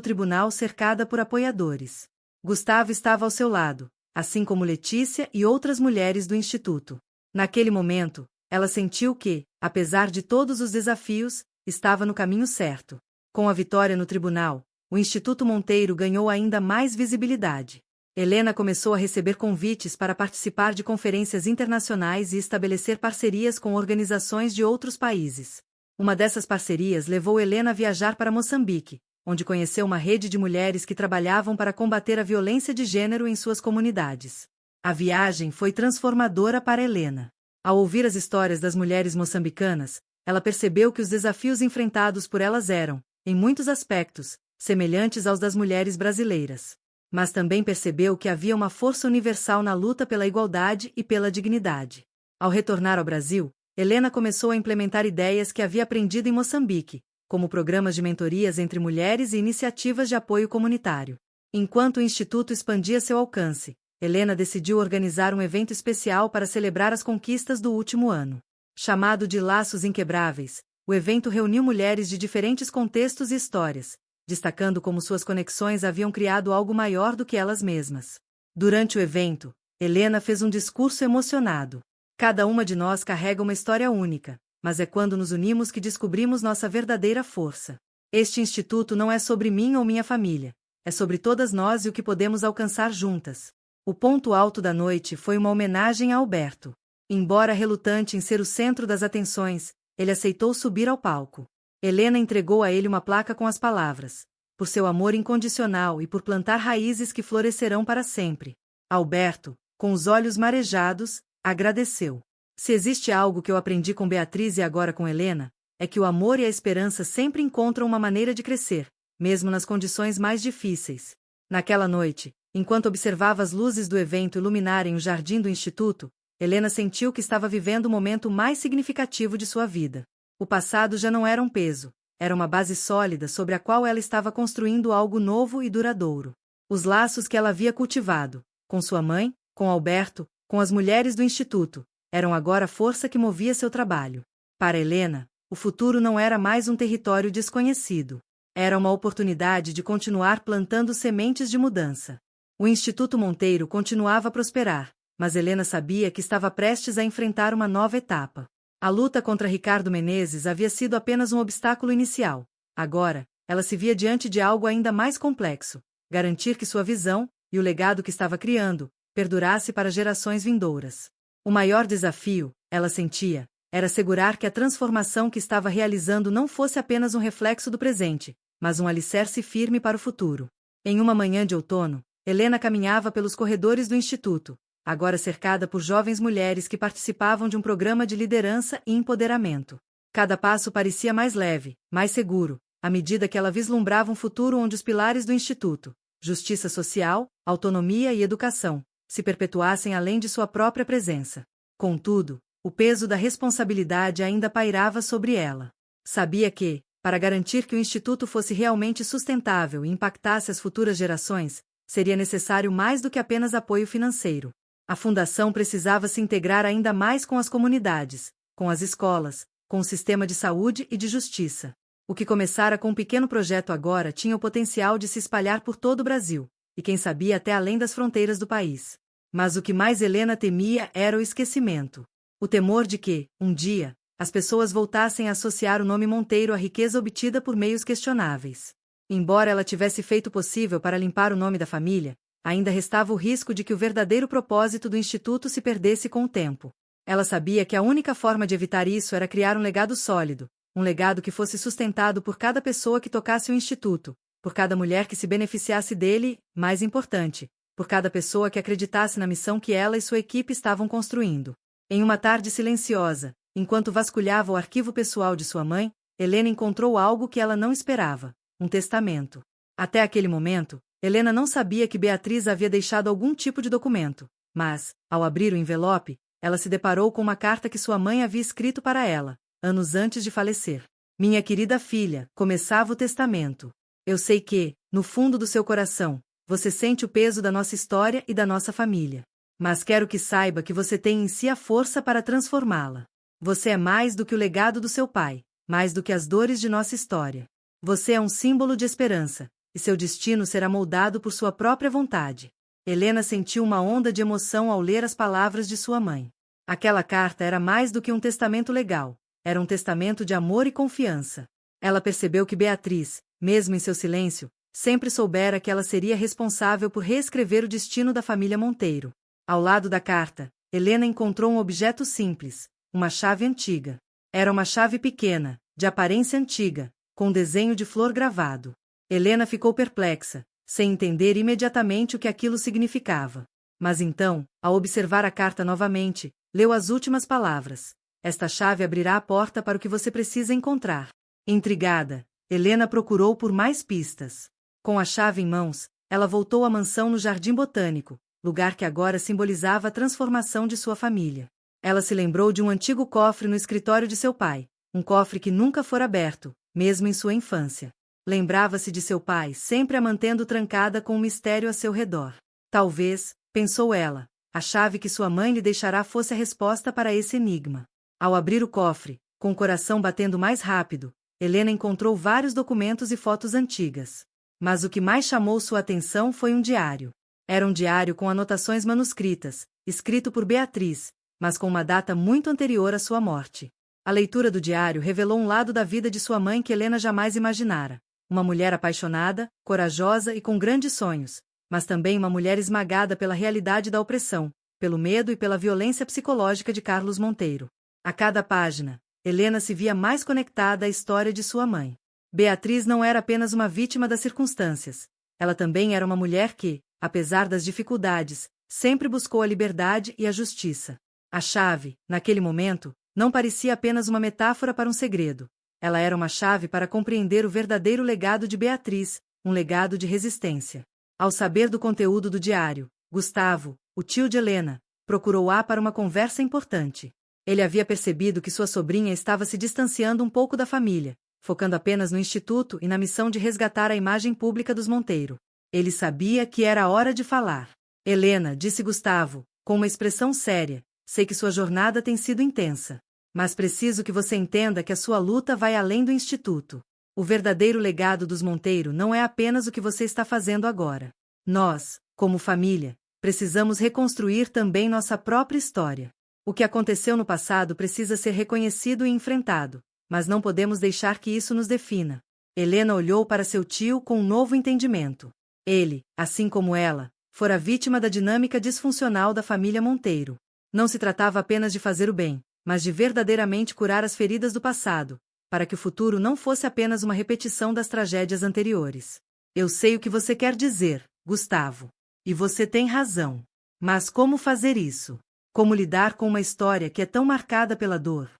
tribunal cercada por apoiadores. Gustavo estava ao seu lado, assim como Letícia e outras mulheres do Instituto. Naquele momento, ela sentiu que, apesar de todos os desafios, estava no caminho certo. Com a vitória no tribunal, o Instituto Monteiro ganhou ainda mais visibilidade. Helena começou a receber convites para participar de conferências internacionais e estabelecer parcerias com organizações de outros países. Uma dessas parcerias levou Helena a viajar para Moçambique, onde conheceu uma rede de mulheres que trabalhavam para combater a violência de gênero em suas comunidades. A viagem foi transformadora para Helena. Ao ouvir as histórias das mulheres moçambicanas, ela percebeu que os desafios enfrentados por elas eram, em muitos aspectos, semelhantes aos das mulheres brasileiras. Mas também percebeu que havia uma força universal na luta pela igualdade e pela dignidade. Ao retornar ao Brasil, Helena começou a implementar ideias que havia aprendido em Moçambique, como programas de mentorias entre mulheres e iniciativas de apoio comunitário. Enquanto o Instituto expandia seu alcance, Helena decidiu organizar um evento especial para celebrar as conquistas do último ano. Chamado de Laços Inquebráveis, o evento reuniu mulheres de diferentes contextos e histórias, destacando como suas conexões haviam criado algo maior do que elas mesmas. Durante o evento, Helena fez um discurso emocionado. Cada uma de nós carrega uma história única, mas é quando nos unimos que descobrimos nossa verdadeira força. Este instituto não é sobre mim ou minha família, é sobre todas nós e o que podemos alcançar juntas. O ponto alto da noite foi uma homenagem a Alberto. Embora relutante em ser o centro das atenções, ele aceitou subir ao palco. Helena entregou a ele uma placa com as palavras: por seu amor incondicional e por plantar raízes que florescerão para sempre. Alberto, com os olhos marejados, agradeceu. Se existe algo que eu aprendi com Beatriz e agora com Helena, é que o amor e a esperança sempre encontram uma maneira de crescer, mesmo nas condições mais difíceis. Naquela noite, enquanto observava as luzes do evento iluminarem o jardim do Instituto, Helena sentiu que estava vivendo o momento mais significativo de sua vida. O passado já não era um peso, era uma base sólida sobre a qual ela estava construindo algo novo e duradouro. Os laços que ela havia cultivado, com sua mãe, com Alberto, com as mulheres do Instituto, eram agora a força que movia seu trabalho. Para Helena, o futuro não era mais um território desconhecido. Era uma oportunidade de continuar plantando sementes de mudança. O Instituto Monteiro continuava a prosperar, mas Helena sabia que estava prestes a enfrentar uma nova etapa. A luta contra Ricardo Menezes havia sido apenas um obstáculo inicial. Agora, ela se via diante de algo ainda mais complexo: garantir que sua visão, e o legado que estava criando, perdurasse para gerações vindouras. O maior desafio, ela sentia, era assegurar que a transformação que estava realizando não fosse apenas um reflexo do presente, mas um alicerce firme para o futuro. Em uma manhã de outono, Helena caminhava pelos corredores do Instituto, agora cercada por jovens mulheres que participavam de um programa de liderança e empoderamento. Cada passo parecia mais leve, mais seguro, à medida que ela vislumbrava um futuro onde os pilares do Instituto, justiça social, autonomia e educação, se perpetuassem além de sua própria presença. Contudo, o peso da responsabilidade ainda pairava sobre ela. Sabia que, para garantir que o Instituto fosse realmente sustentável e impactasse as futuras gerações, seria necessário mais do que apenas apoio financeiro. A fundação precisava se integrar ainda mais com as comunidades, com as escolas, com o sistema de saúde e de justiça. O que começara com um pequeno projeto agora tinha o potencial de se espalhar por todo o Brasil, e quem sabia até além das fronteiras do país. Mas o que mais Helena temia era o esquecimento. O temor de que, um dia, as pessoas voltassem a associar o nome Monteiro à riqueza obtida por meios questionáveis. Embora ela tivesse feito o possível para limpar o nome da família, ainda restava o risco de que o verdadeiro propósito do Instituto se perdesse com o tempo. Ela sabia que a única forma de evitar isso era criar um legado sólido, um legado que fosse sustentado por cada pessoa que tocasse o Instituto, por cada mulher que se beneficiasse dele, mais importante, por cada pessoa que acreditasse na missão que ela e sua equipe estavam construindo. Em uma tarde silenciosa, enquanto vasculhava o arquivo pessoal de sua mãe, Helena encontrou algo que ela não esperava: um testamento. Até aquele momento, Helena não sabia que Beatriz havia deixado algum tipo de documento, mas, ao abrir o envelope, ela se deparou com uma carta que sua mãe havia escrito para ela, anos antes de falecer. Minha querida filha, começava o testamento. Eu sei que, no fundo do seu coração, você sente o peso da nossa história e da nossa família. Mas quero que saiba que você tem em si a força para transformá-la. Você é mais do que o legado do seu pai, mais do que as dores de nossa história. Você é um símbolo de esperança, e seu destino será moldado por sua própria vontade. Helena sentiu uma onda de emoção ao ler as palavras de sua mãe. Aquela carta era mais do que um testamento legal, era um testamento de amor e confiança. Ela percebeu que Beatriz, mesmo em seu silêncio, sempre soubera que ela seria responsável por reescrever o destino da família Monteiro. Ao lado da carta, Helena encontrou um objeto simples, uma chave antiga. Era uma chave pequena, de aparência antiga, com desenho de flor gravado. Helena ficou perplexa, sem entender imediatamente o que aquilo significava. Mas então, ao observar a carta novamente, Leu as últimas palavras. Esta chave abrirá a porta para o que você precisa encontrar. Intrigada, Helena procurou por mais pistas. Com a chave em mãos, ela voltou à mansão no Jardim Botânico, lugar que agora simbolizava a transformação de sua família. Ela se lembrou de um antigo cofre no escritório de seu pai, um cofre que nunca fora aberto, mesmo em sua infância. Lembrava-se de seu pai sempre a mantendo trancada com um mistério a seu redor. Talvez, pensou ela, a chave que sua mãe lhe deixará fosse a resposta para esse enigma. Ao abrir o cofre, com o coração batendo mais rápido, Helena encontrou vários documentos e fotos antigas. Mas o que mais chamou sua atenção foi um diário. Era um diário com anotações manuscritas, escrito por Beatriz, mas com uma data muito anterior à sua morte. A leitura do diário revelou um lado da vida de sua mãe que Helena jamais imaginara. Uma mulher apaixonada, corajosa e com grandes sonhos, mas também uma mulher esmagada pela realidade da opressão, pelo medo e pela violência psicológica de Carlos Monteiro. A cada página, Helena se via mais conectada à história de sua mãe. Beatriz não era apenas uma vítima das circunstâncias. Ela também era uma mulher que, apesar das dificuldades, sempre buscou a liberdade e a justiça. A chave, naquele momento, não parecia apenas uma metáfora para um segredo. Ela era uma chave para compreender o verdadeiro legado de Beatriz, um legado de resistência. Ao saber do conteúdo do diário, Gustavo, o tio de Helena, procurou-a para uma conversa importante. Ele havia percebido que sua sobrinha estava se distanciando um pouco da família, focando apenas no instituto e na missão de resgatar a imagem pública dos Monteiro. Ele sabia que era hora de falar. Helena, disse Gustavo, com uma expressão séria, sei que sua jornada tem sido intensa. Mas preciso que você entenda que a sua luta vai além do instituto. O verdadeiro legado dos Monteiro não é apenas o que você está fazendo agora. Nós, como família, precisamos reconstruir também nossa própria história. O que aconteceu no passado precisa ser reconhecido e enfrentado, mas não podemos deixar que isso nos defina. Helena olhou para seu tio com um novo entendimento. Ele, assim como ela, fora vítima da dinâmica disfuncional da família Monteiro. Não se tratava apenas de fazer o bem, mas de verdadeiramente curar as feridas do passado, para que o futuro não fosse apenas uma repetição das tragédias anteriores. Eu sei o que você quer dizer, Gustavo. E você tem razão. Mas como fazer isso? Como lidar com uma história que é tão marcada pela dor?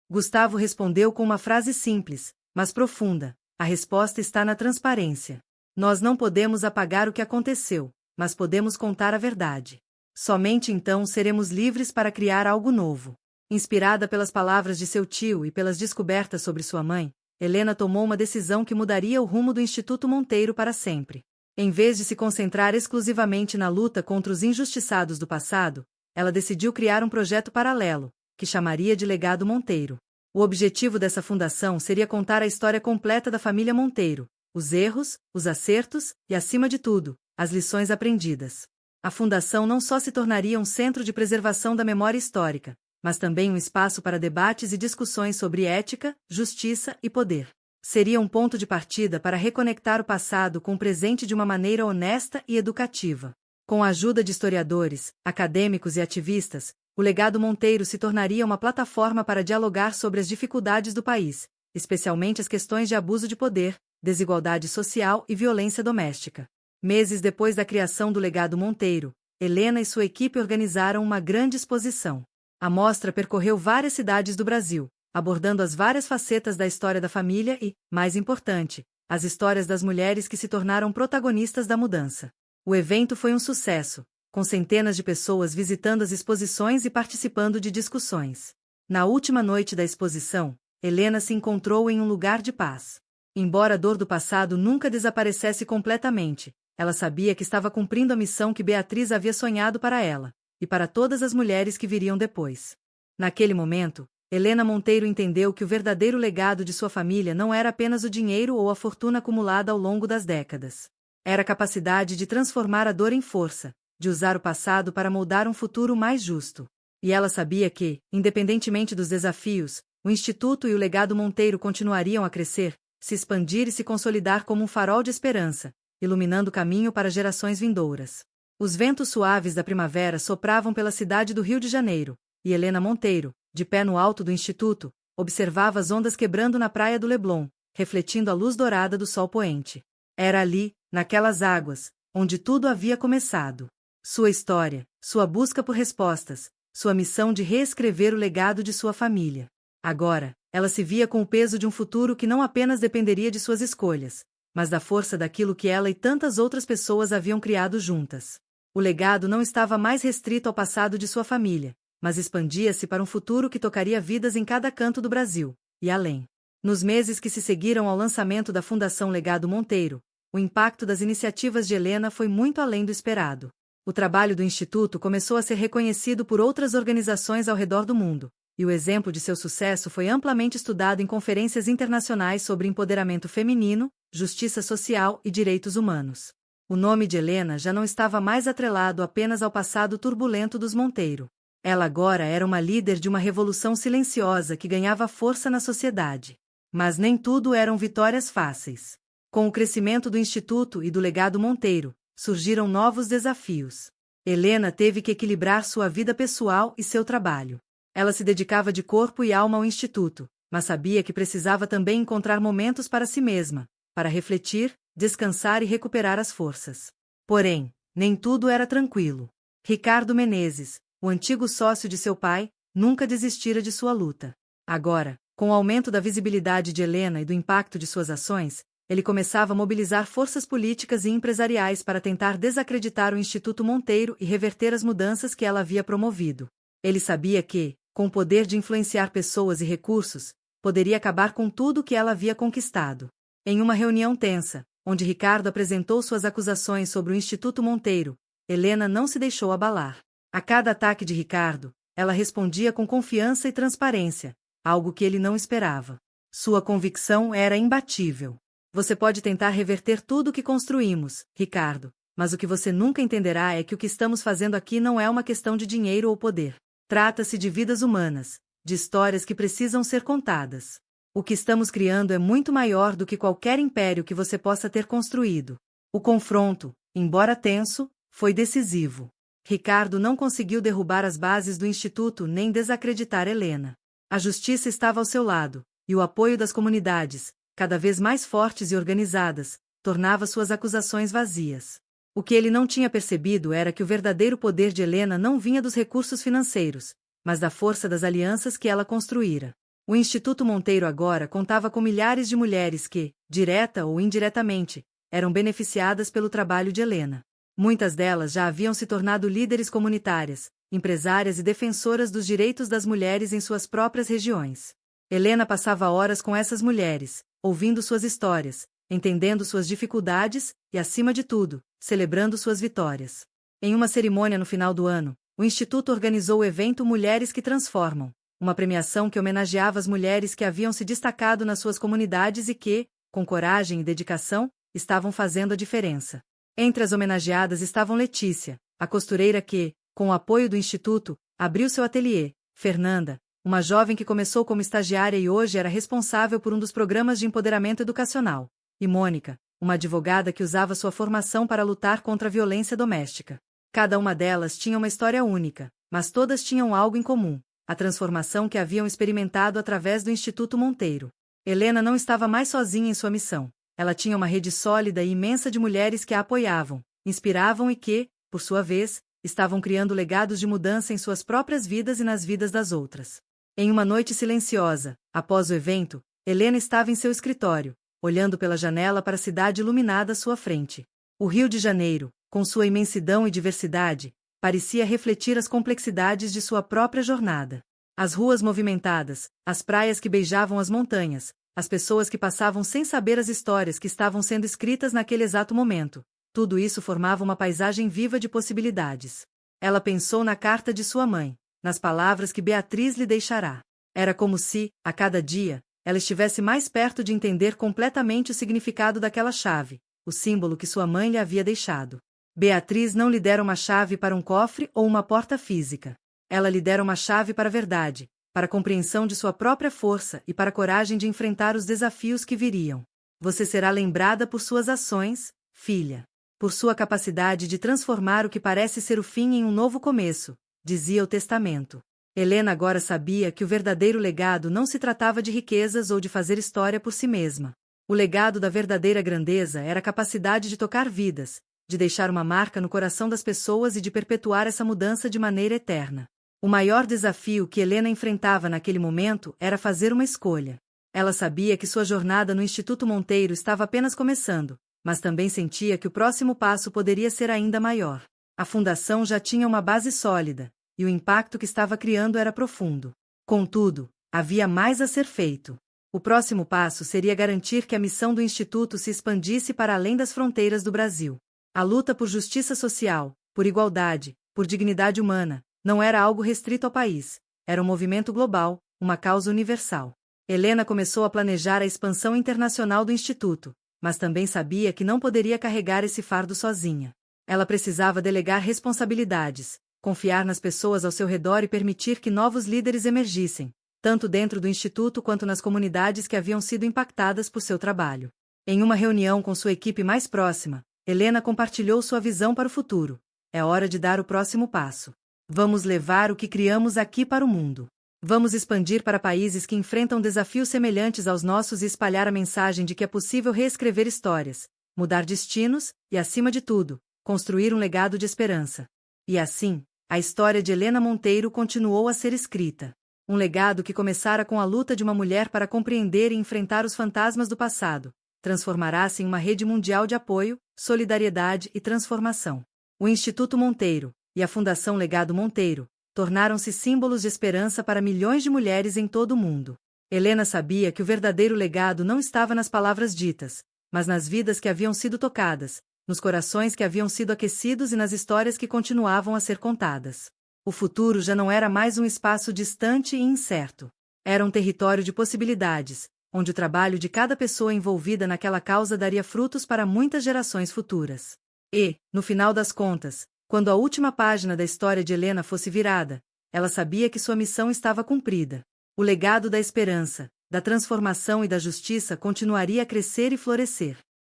Gustavo respondeu com uma frase simples, mas profunda. A resposta está na transparência. Nós não podemos apagar o que aconteceu, mas podemos contar a verdade. Somente então seremos livres para criar algo novo. Inspirada pelas palavras de seu tio e pelas descobertas sobre sua mãe, Helena tomou uma decisão que mudaria o rumo do Instituto Monteiro para sempre. Em vez de se concentrar exclusivamente na luta contra os injustiçados do passado, ela decidiu criar um projeto paralelo, que chamaria de Legado Monteiro. O objetivo dessa fundação seria contar a história completa da família Monteiro, os erros, os acertos e, acima de tudo, as lições aprendidas. A fundação não só se tornaria um centro de preservação da memória histórica, mas também um espaço para debates e discussões sobre ética, justiça e poder. Seria um ponto de partida para reconectar o passado com o presente de uma maneira honesta e educativa. Com a ajuda de historiadores, acadêmicos e ativistas, o Legado Monteiro se tornaria uma plataforma para dialogar sobre as dificuldades do país, especialmente as questões de abuso de poder, desigualdade social e violência doméstica. Meses depois da criação do Legado Monteiro, Helena e sua equipe organizaram uma grande exposição. A mostra percorreu várias cidades do Brasil, abordando as várias facetas da história da família e, mais importante, as histórias das mulheres que se tornaram protagonistas da mudança. O evento foi um sucesso, com centenas de pessoas visitando as exposições e participando de discussões. Na última noite da exposição, Helena se encontrou em um lugar de paz. Embora a dor do passado nunca desaparecesse completamente, ela sabia que estava cumprindo a missão que Beatriz havia sonhado para ela, e para todas as mulheres que viriam depois. Naquele momento, Helena Monteiro entendeu que o verdadeiro legado de sua família não era apenas o dinheiro ou a fortuna acumulada ao longo das décadas. Era a capacidade de transformar a dor em força, de usar o passado para moldar um futuro mais justo. E ela sabia que, independentemente dos desafios, o Instituto e o Legado Monteiro continuariam a crescer, se expandir e se consolidar como um farol de esperança, iluminando o caminho para gerações vindouras. Os ventos suaves da primavera sopravam pela cidade do Rio de Janeiro, e Helena Monteiro, de pé no alto do Instituto, observava as ondas quebrando na praia do Leblon, refletindo a luz dourada do sol poente. Era ali, naquelas águas, onde tudo havia começado. Sua história, sua busca por respostas, sua missão de reescrever o legado de sua família. Agora, ela se via com o peso de um futuro que não apenas dependeria de suas escolhas, mas da força daquilo que ela e tantas outras pessoas haviam criado juntas. O legado não estava mais restrito ao passado de sua família, mas expandia-se para um futuro que tocaria vidas em cada canto do Brasil, e além. Nos meses que se seguiram ao lançamento da Fundação Legado Monteiro, o impacto das iniciativas de Helena foi muito além do esperado. O trabalho do Instituto começou a ser reconhecido por outras organizações ao redor do mundo, e o exemplo de seu sucesso foi amplamente estudado em conferências internacionais sobre empoderamento feminino, justiça social e direitos humanos. O nome de Helena já não estava mais atrelado apenas ao passado turbulento dos Monteiro. Ela agora era uma líder de uma revolução silenciosa que ganhava força na sociedade. Mas nem tudo eram vitórias fáceis. Com o crescimento do Instituto e do Legado Monteiro, surgiram novos desafios. Helena teve que equilibrar sua vida pessoal e seu trabalho. Ela se dedicava de corpo e alma ao Instituto, mas sabia que precisava também encontrar momentos para si mesma, para refletir, descansar e recuperar as forças. Porém, nem tudo era tranquilo. Ricardo Menezes, o antigo sócio de seu pai, nunca desistira de sua luta. Agora, com o aumento da visibilidade de Helena e do impacto de suas ações, ele começava a mobilizar forças políticas e empresariais para tentar desacreditar o Instituto Monteiro e reverter as mudanças que ela havia promovido. Ele sabia que, com o poder de influenciar pessoas e recursos, poderia acabar com tudo que ela havia conquistado. Em uma reunião tensa, onde Ricardo apresentou suas acusações sobre o Instituto Monteiro, Helena não se deixou abalar. A cada ataque de Ricardo, ela respondia com confiança e transparência, algo que ele não esperava. Sua convicção era imbatível. Você pode tentar reverter tudo o que construímos, Ricardo, mas o que você nunca entenderá é que o que estamos fazendo aqui não é uma questão de dinheiro ou poder. Trata-se de vidas humanas, de histórias que precisam ser contadas. O que estamos criando é muito maior do que qualquer império que você possa ter construído. O confronto, embora tenso, foi decisivo. Ricardo não conseguiu derrubar as bases do Instituto nem desacreditar Helena. A justiça estava ao seu lado, e o apoio das comunidades, cada vez mais fortes e organizadas, tornava suas acusações vazias. O que ele não tinha percebido era que o verdadeiro poder de Helena não vinha dos recursos financeiros, mas da força das alianças que ela construíra. O Instituto Monteiro agora contava com milhares de mulheres que, direta ou indiretamente, eram beneficiadas pelo trabalho de Helena. Muitas delas já haviam se tornado líderes comunitárias, empresárias e defensoras dos direitos das mulheres em suas próprias regiões. Helena passava horas com essas mulheres, ouvindo suas histórias, entendendo suas dificuldades e, acima de tudo, celebrando suas vitórias. Em uma cerimônia no final do ano, o Instituto organizou o evento Mulheres que Transformam, uma premiação que homenageava as mulheres que haviam se destacado nas suas comunidades e que, com coragem e dedicação, estavam fazendo a diferença. Entre as homenageadas estavam Letícia, a costureira que, com o apoio do Instituto, abriu seu ateliê, Fernanda, uma jovem que começou como estagiária e hoje era responsável por um dos programas de empoderamento educacional, e Mônica, uma advogada que usava sua formação para lutar contra a violência doméstica. Cada uma delas tinha uma história única, mas todas tinham algo em comum: a transformação que haviam experimentado através do Instituto Monteiro. Helena não estava mais sozinha em sua missão. Ela tinha uma rede sólida e imensa de mulheres que a apoiavam, inspiravam e que, por sua vez, estavam criando legados de mudança em suas próprias vidas e nas vidas das outras. Em uma noite silenciosa, após o evento, Helena estava em seu escritório, olhando pela janela para a cidade iluminada à sua frente. O Rio de Janeiro, com sua imensidão e diversidade, parecia refletir as complexidades de sua própria jornada. As ruas movimentadas, as praias que beijavam as montanhas, as pessoas que passavam sem saber as histórias que estavam sendo escritas naquele exato momento, tudo isso formava uma paisagem viva de possibilidades. Ela pensou na carta de sua mãe, nas palavras que Beatriz lhe deixará. Era como se, a cada dia, ela estivesse mais perto de entender completamente o significado daquela chave, o símbolo que sua mãe lhe havia deixado. Beatriz não lhe dera uma chave para um cofre ou uma porta física. Ela lhe dera uma chave para a verdade, para a compreensão de sua própria força e para a coragem de enfrentar os desafios que viriam. Você será lembrada por suas ações, filha. Por sua capacidade de transformar o que parece ser o fim em um novo começo, dizia o testamento. Helena agora sabia que o verdadeiro legado não se tratava de riquezas ou de fazer história por si mesma. O legado da verdadeira grandeza era a capacidade de tocar vidas, de deixar uma marca no coração das pessoas e de perpetuar essa mudança de maneira eterna. O maior desafio que Helena enfrentava naquele momento era fazer uma escolha. Ela sabia que sua jornada no Instituto Monteiro estava apenas começando, mas também sentia que o próximo passo poderia ser ainda maior. A fundação já tinha uma base sólida, e o impacto que estava criando era profundo. Contudo, havia mais a ser feito. O próximo passo seria garantir que a missão do Instituto se expandisse para além das fronteiras do Brasil. A luta por justiça social, por igualdade, por dignidade humana, não era algo restrito ao país, era um movimento global, uma causa universal. Helena começou a planejar a expansão internacional do Instituto, mas também sabia que não poderia carregar esse fardo sozinha. Ela precisava delegar responsabilidades, confiar nas pessoas ao seu redor e permitir que novos líderes emergissem, tanto dentro do Instituto quanto nas comunidades que haviam sido impactadas por seu trabalho. Em uma reunião com sua equipe mais próxima, Helena compartilhou sua visão para o futuro. É hora de dar o próximo passo. Vamos levar o que criamos aqui para o mundo. Vamos expandir para países que enfrentam desafios semelhantes aos nossos e espalhar a mensagem de que é possível reescrever histórias, mudar destinos e, acima de tudo, construir um legado de esperança. E assim, a história de Helena Monteiro continuou a ser escrita. Um legado que começara com a luta de uma mulher para compreender e enfrentar os fantasmas do passado, transformará-se em uma rede mundial de apoio, solidariedade e transformação. O Instituto Monteiro e a Fundação Legado Monteiro tornaram-se símbolos de esperança para milhões de mulheres em todo o mundo. Helena sabia que o verdadeiro legado não estava nas palavras ditas, mas nas vidas que haviam sido tocadas, nos corações que haviam sido aquecidos e nas histórias que continuavam a ser contadas. O futuro já não era mais um espaço distante e incerto. Era um território de possibilidades, onde o trabalho de cada pessoa envolvida naquela causa daria frutos para muitas gerações futuras. E, no final das contas, quando a última página da história de Helena fosse virada, ela sabia que sua missão estava cumprida. O legado da esperança, da transformação e da justiça continuaria a crescer e florescer.